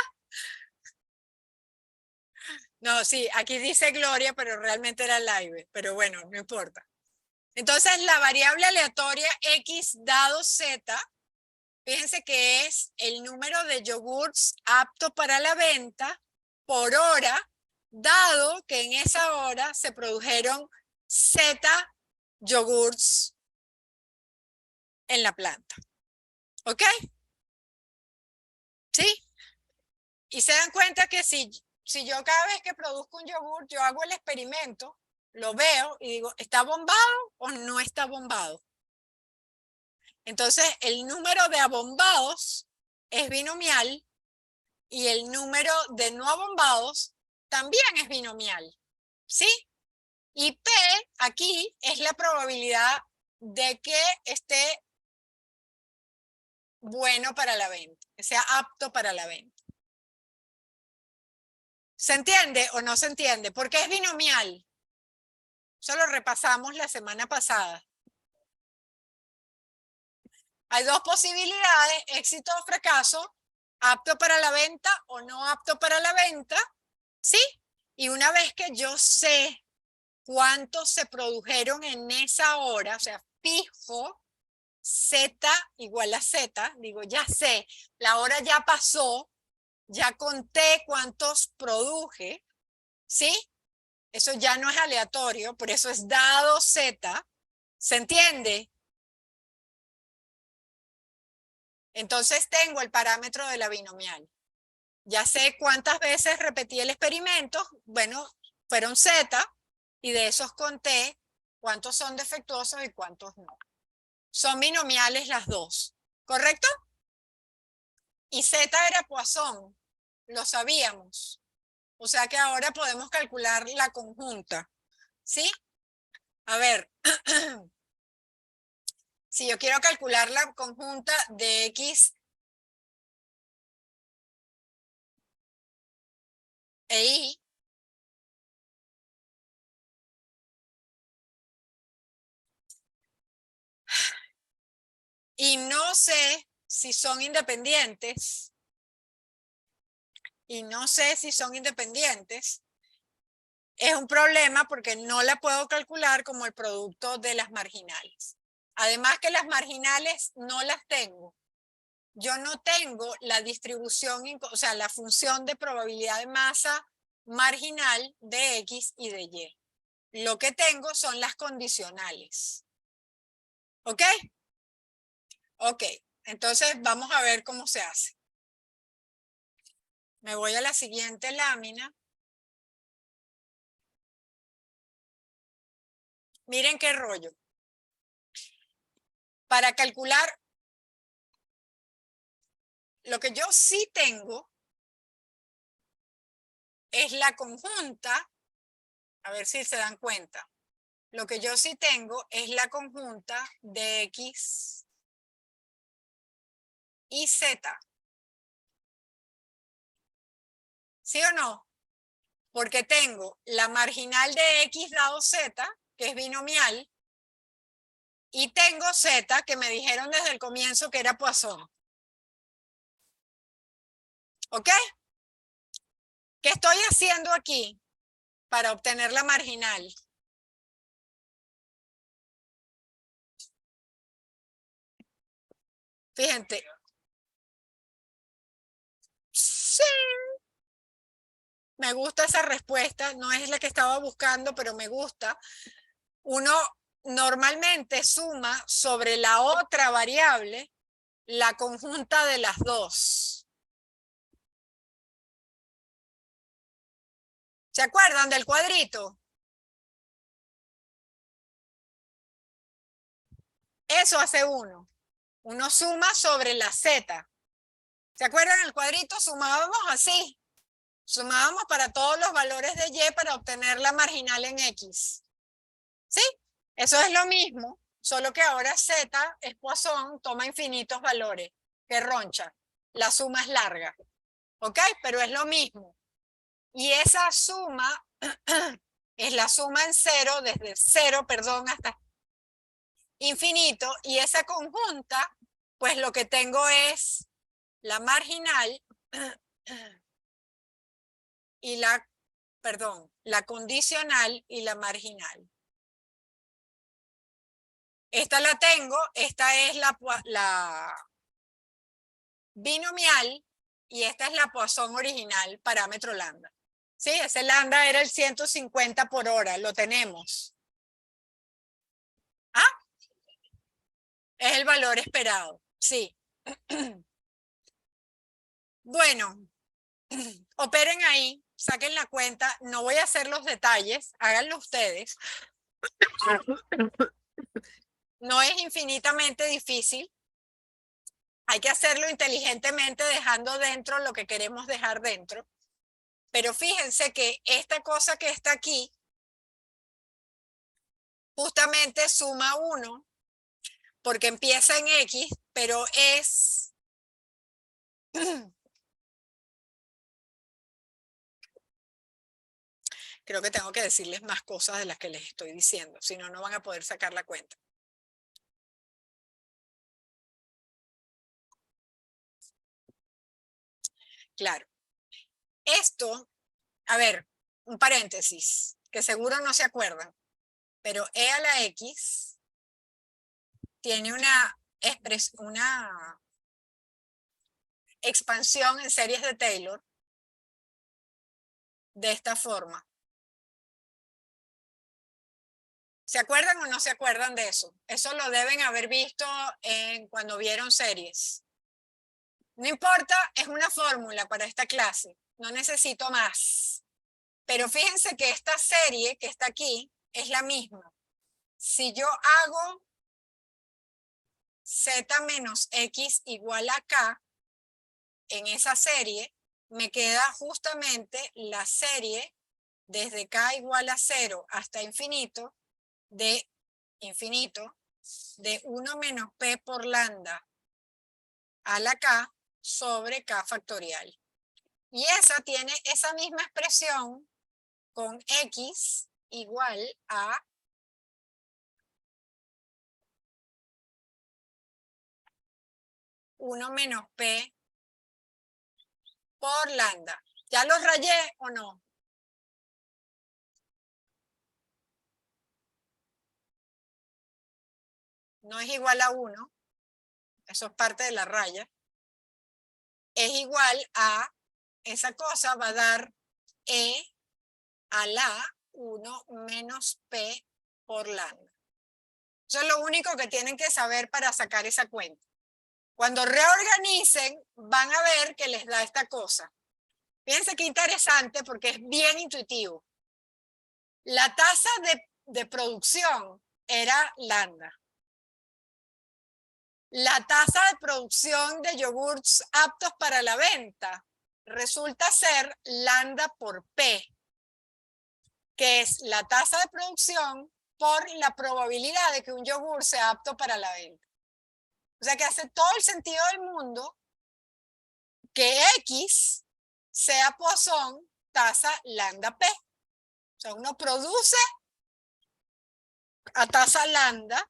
No, sí, aquí dice Gloria, pero realmente era Live. Pero bueno, no importa. Entonces, la variable aleatoria X dado Z, fíjense que es el número de yogurts apto para la venta por hora, dado que en esa hora se produjeron Z yogurts en la planta. ¿Ok? ¿Sí? Y se dan cuenta que si yo cada vez que produzco un yogur, yo hago el experimento, lo veo y digo, ¿está bombado o no está bombado? Entonces, el número de abombados es binomial y el número de no abombados también es binomial. ¿Sí? Y P aquí es la probabilidad de que esté bueno para la venta, que sea apto para la venta. ¿Se entiende o no se entiende? Porque es binomial. Eso lo repasamos la semana pasada. Hay dos posibilidades, éxito o fracaso, apto para la venta o no apto para la venta, ¿sí? Y una vez que yo sé cuántos se produjeron en esa hora, o sea, fijo, Z igual a Z, digo, ya sé, la hora ya pasó, ya conté cuántos produje, ¿sí? Eso ya no es aleatorio, por eso es dado Z, ¿se entiende? Entonces tengo el parámetro de la binomial. Ya sé cuántas veces repetí el experimento, bueno, fueron Z, y de esos conté cuántos son defectuosos y cuántos no. Son binomiales las dos, ¿correcto? Y Z era Poisson, lo sabíamos. O sea que ahora podemos calcular la conjunta, ¿sí? A ver, si yo quiero calcular la conjunta de X e Y, y no sé si son independientes, es un problema porque no la puedo calcular como el producto de las marginales. Además que las marginales no las tengo. Yo no tengo la distribución, o sea, la función de probabilidad de masa marginal de X y de Y. Lo que tengo son las condicionales. ¿Ok? Ok, entonces vamos a ver cómo se hace. Me voy a la siguiente lámina. Miren qué rollo. Para calcular lo que yo sí tengo es la conjunta A ver si se dan cuenta. Lo que yo sí tengo es la conjunta de X y Z. ¿Sí o no? Porque tengo la marginal de X dado Z, que es binomial, y tengo Z, que me dijeron desde el comienzo que era Poisson. ¿Ok? ¿Qué estoy haciendo aquí para obtener la marginal? Fíjense. Sí. Me gusta esa respuesta. No es la que estaba buscando, pero me gusta. Uno normalmente suma sobre la otra variable la conjunta de las dos. ¿Se acuerdan del cuadrito? Eso hace uno. Uno suma sobre la Z. ¿Se acuerdan el cuadrito? Sumábamos así. Sumábamos para todos los valores de Y para obtener la marginal en X. ¿Sí? Eso es lo mismo, solo que ahora Z es Poisson, toma infinitos valores, que roncha. La suma es larga. ¿Ok? Pero es lo mismo. Y esa suma es la suma en cero, desde cero, perdón, hasta infinito. Y esa conjunta, pues lo que tengo es la marginal y la, perdón, la condicional y la marginal. Esta la tengo, esta es la binomial y esta es la Poisson original, parámetro lambda. Sí, ese lambda era el 150 por hora, lo tenemos. ¿Ah? Es el valor esperado, sí. Bueno, operen ahí, saquen la cuenta, no voy a hacer los detalles, háganlo ustedes. No es infinitamente difícil. Hay que hacerlo inteligentemente dejando dentro lo que queremos dejar dentro. Pero fíjense que esta cosa que está aquí justamente suma 1 porque empieza en X, pero es creo que tengo que decirles más cosas de las que les estoy diciendo, si no, no van a poder sacar la cuenta. Claro. Esto, a ver, un paréntesis, que seguro no se acuerdan, pero e a la X tiene una expansión en series de Taylor de esta forma. ¿Se acuerdan o no se acuerdan de eso? Eso lo deben haber visto cuando vieron series. No importa, es una fórmula para esta clase. No necesito más. Pero fíjense que esta serie que está aquí es la misma. Si yo hago z menos x igual a k, en esa serie me queda justamente la serie desde k igual a 0 hasta infinito de 1 menos p por lambda a la k sobre k factorial. Y esa tiene esa misma expresión con x igual a 1 menos p por lambda. ¿Ya los rayé o no? No es igual a 1. Eso es parte de la raya. Es igual a, esa cosa va a dar e a la 1 menos p por lambda. Eso es lo único que tienen que saber para sacar esa cuenta. Cuando reorganicen, van a ver que les da esta cosa. Fíjense qué interesante porque es bien intuitivo. La tasa de producción era lambda. La tasa de producción de yogurts aptos para la venta resulta ser lambda por P. que es la tasa de producción por la probabilidad de que un yogur sea apto para la venta. O sea que hace todo el sentido del mundo que X sea Poisson tasa lambda P. O sea, uno produce a tasa lambda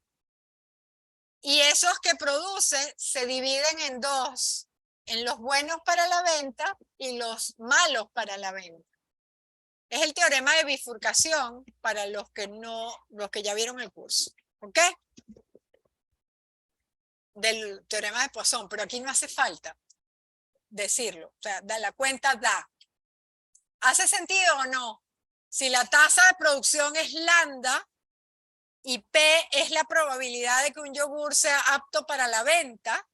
y esos que produce se dividen en dos, en los buenos para la venta y los malos para la venta. Es el teorema de bifurcación para los que ya vieron el curso, ¿ok? Del teorema de Poisson, pero aquí no hace falta decirlo, o sea, la cuenta da. ¿Hace sentido o no? Si la tasa de producción es lambda y P es la probabilidad de que un yogur sea apto para la venta,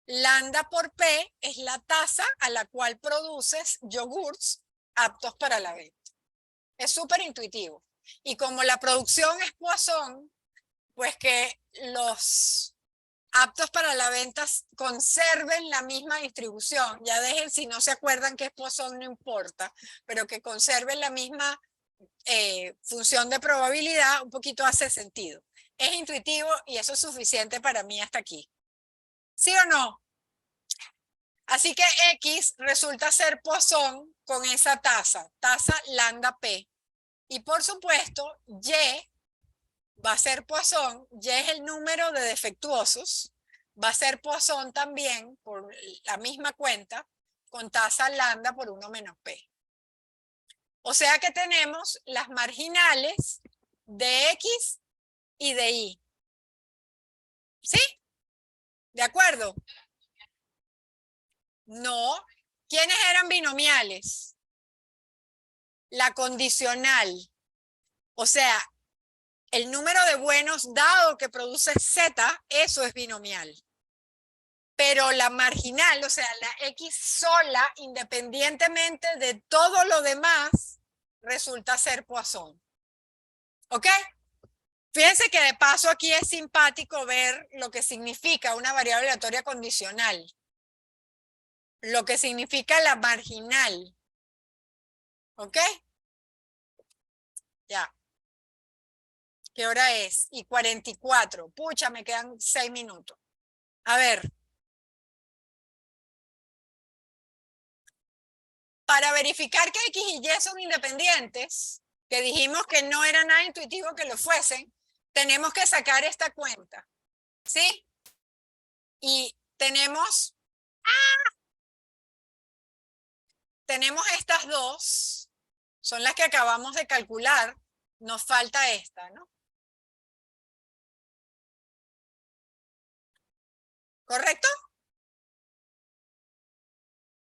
lambda por P es la tasa a la cual produces yogurts aptos para la venta. Es súper intuitivo. Y como la producción es Poisson, pues que los aptos para la venta conserven la misma distribución. Ya dejen, si no se acuerdan que es Poisson, no importa, pero que conserven la misma función de probabilidad, un poquito hace sentido. Es intuitivo y eso es suficiente para mí hasta aquí. ¿Sí o no? Así que X resulta ser Poisson con esa tasa lambda P. Y por supuesto, Y va a ser Poisson, Y es el número de defectuosos, va a ser Poisson también por la misma cuenta, con tasa lambda por 1 menos P. O sea que tenemos las marginales de X y de Y. ¿Sí? ¿De acuerdo? No. ¿Quiénes eran binomiales? La condicional. O sea, el número de buenos dado que produce Z, eso es binomial. Pero la marginal, o sea, la X sola, independientemente de todo lo demás, resulta ser Poisson. ¿Ok? Fíjense que de paso aquí es simpático ver lo que significa una variable aleatoria condicional. Lo que significa la marginal. ¿Ok? Ya. ¿Qué hora es? Y 44. Pucha, me quedan 6 minutos. A ver. Para verificar que X y Y son independientes, que dijimos que no era nada intuitivo que lo fuesen, tenemos que sacar esta cuenta. ¿Sí? Y tenemos estas dos, son las que acabamos de calcular, nos falta esta, ¿no? ¿Correcto?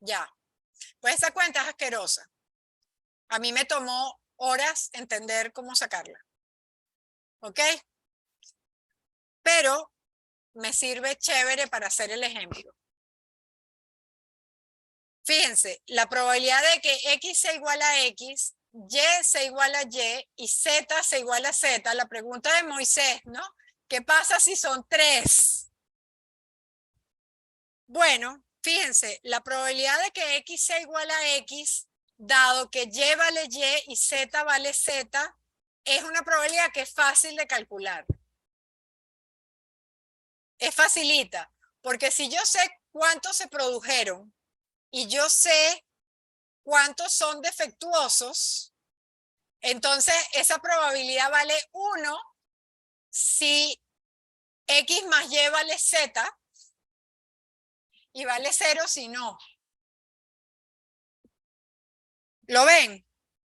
Ya. Pues esa cuenta es asquerosa. A mí me tomó horas entender cómo sacarla. ¿Ok? Pero me sirve chévere para hacer el ejemplo. Fíjense, la probabilidad de que X sea igual a X, Y sea igual a Y Z sea igual a Z, la pregunta de Moisés, ¿no? ¿Qué pasa si son 3? Bueno, fíjense, la probabilidad de que X sea igual a X, dado que Y vale Y y Z vale Z, es una probabilidad que es fácil de calcular. Es facilita, porque si yo sé cuántos se produjeron y yo sé cuántos son defectuosos, entonces esa probabilidad vale 1 si X más Y vale Z y vale 0 si no. ¿Lo ven?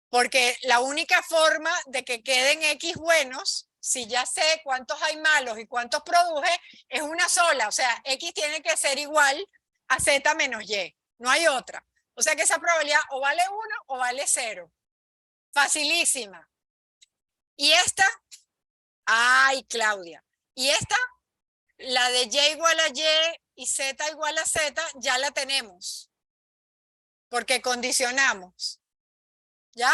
Porque la única forma de que queden X buenos, si ya sé cuántos hay malos y cuántos produje, es una sola. O sea, X tiene que ser igual a Z menos Y. No hay otra. O sea que esa probabilidad o vale 1 o vale 0. Facilísima. Y esta, ay, Claudia. Y esta, la de Y igual a Y y Z igual a Z, ya la tenemos. Porque condicionamos. ¿Ya?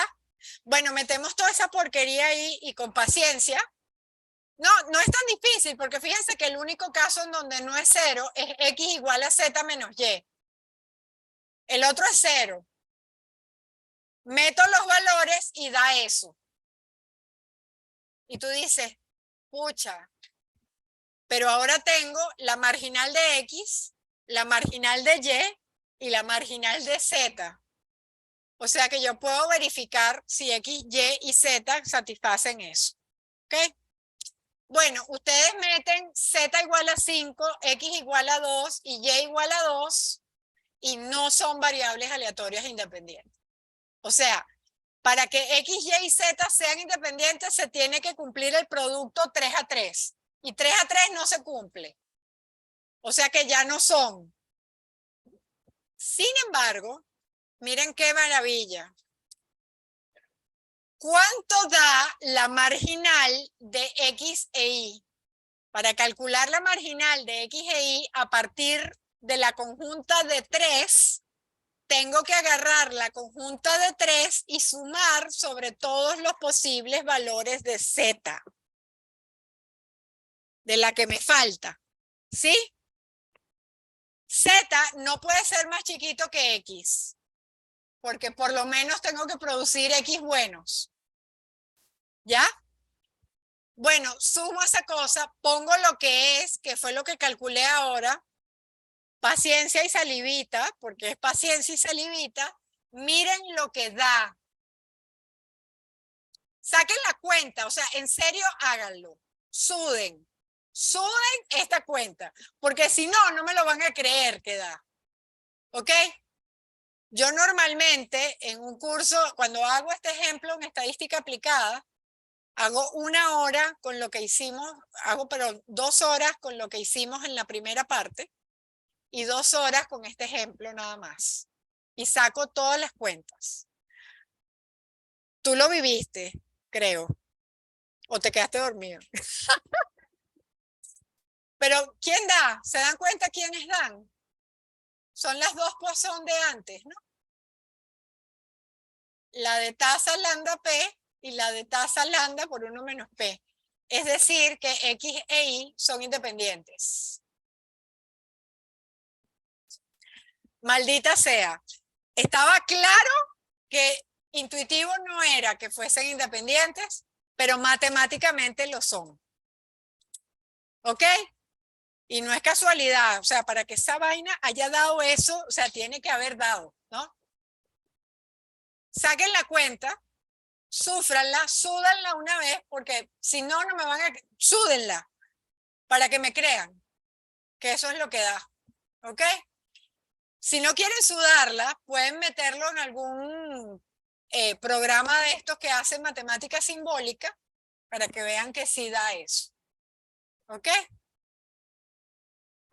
Bueno, metemos toda esa porquería ahí y con paciencia. No, no es tan difícil porque fíjense que el único caso en donde no es 0 es X igual a Z menos Y. El otro es 0. Meto los valores y da eso. Y tú dices, pucha, pero ahora tengo la marginal de X, la marginal de Y y la marginal de Z. O sea que yo puedo verificar si X, Y y Z satisfacen eso. ¿Ok? Bueno, ustedes meten Z igual a 5, X igual a 2 y Y igual a 2 y no son variables aleatorias independientes. O sea, para que X, Y y Z sean independientes se tiene que cumplir el producto 3 a 3 y 3 a 3 no se cumple. O sea que ya no son. Sin embargo, miren qué maravilla. ¿Cuánto da la marginal de X e Y? Para calcular la marginal de X e Y a partir de la conjunta de 3, tengo que agarrar la conjunta de 3 y sumar sobre todos los posibles valores de Z, de la que me falta. ¿Sí? Z no puede ser más chiquito que X, porque por lo menos tengo que producir X buenos. ¿Ya? Bueno, sumo esa cosa, pongo lo que es, que fue lo que calculé ahora, paciencia y salivita, porque es paciencia y salivita, miren lo que da. Saquen la cuenta, o sea, en serio háganlo, suden esta cuenta, porque si no, no me lo van a creer que da. ¿Ok? Yo normalmente en un curso, cuando hago este ejemplo en estadística aplicada, hago 1 hora con lo que hicimos, pero 2 horas con lo que hicimos en la primera parte y 2 horas con este ejemplo nada más. Y saco todas las cuentas. Tú lo viviste, creo, o te quedaste dormido. Pero ¿quién da? ¿Se dan cuenta quiénes dan? Son las dos Poisson de antes, ¿no? La de tasa lambda P y la de tasa lambda por 1 menos P. Es decir, que X e Y son independientes. Maldita sea. Estaba claro que intuitivo no era que fuesen independientes, pero matemáticamente lo son. ¿Ok? Y no es casualidad, o sea, para que esa vaina haya dado eso, o sea, tiene que haber dado, ¿no? Saquen la cuenta, súfranla, súdanla una vez, porque si no, no me van a... Súdenla, para que me crean que eso es lo que da, ¿ok? Si no quieren sudarla, pueden meterlo en algún programa de estos que hacen matemática simbólica, para que vean que sí da eso, ¿ok?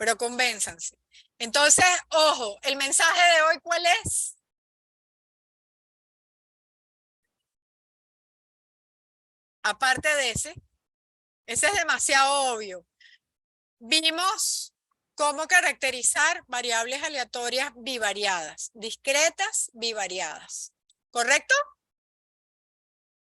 Pero convénzanse. Entonces, ojo, el mensaje de hoy, ¿cuál es? Aparte de ese es demasiado obvio. Vimos cómo caracterizar variables aleatorias bivariadas, discretas bivariadas. ¿Correcto?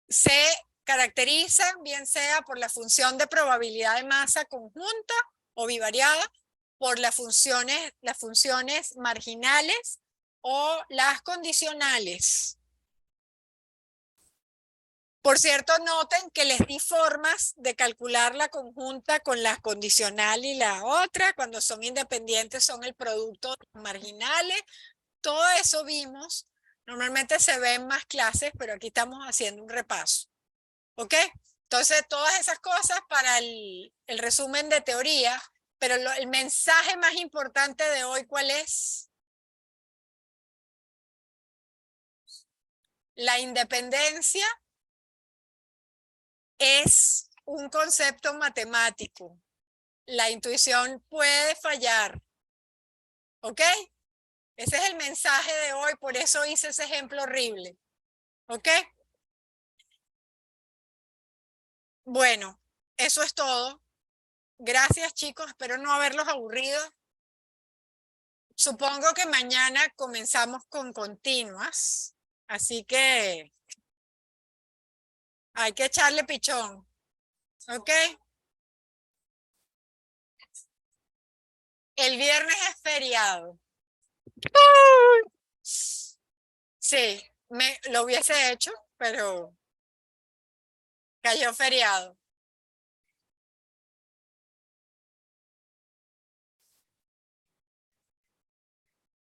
Se caracterizan bien sea por la función de probabilidad de masa conjunta o bivariada, por las funciones marginales o las condicionales. Por cierto, noten que les di formas de calcular la conjunta con la condicional y la otra. Cuando son independientes son el producto marginales. Todo eso vimos. Normalmente se ve en más clases, pero aquí estamos haciendo un repaso. ¿Ok? Entonces, todas esas cosas para el resumen de teoría, pero el mensaje más importante de hoy, ¿cuál es? La independencia es un concepto matemático. La intuición puede fallar. ¿Ok? Ese es el mensaje de hoy, por eso hice ese ejemplo horrible. ¿Ok? Bueno, eso es todo. Gracias, chicos. Espero no haberlos aburrido. Supongo que mañana comenzamos con continuas, así que hay que echarle pichón. ¿Ok? El viernes es feriado. Sí, lo hubiese hecho, pero Cayó feriado.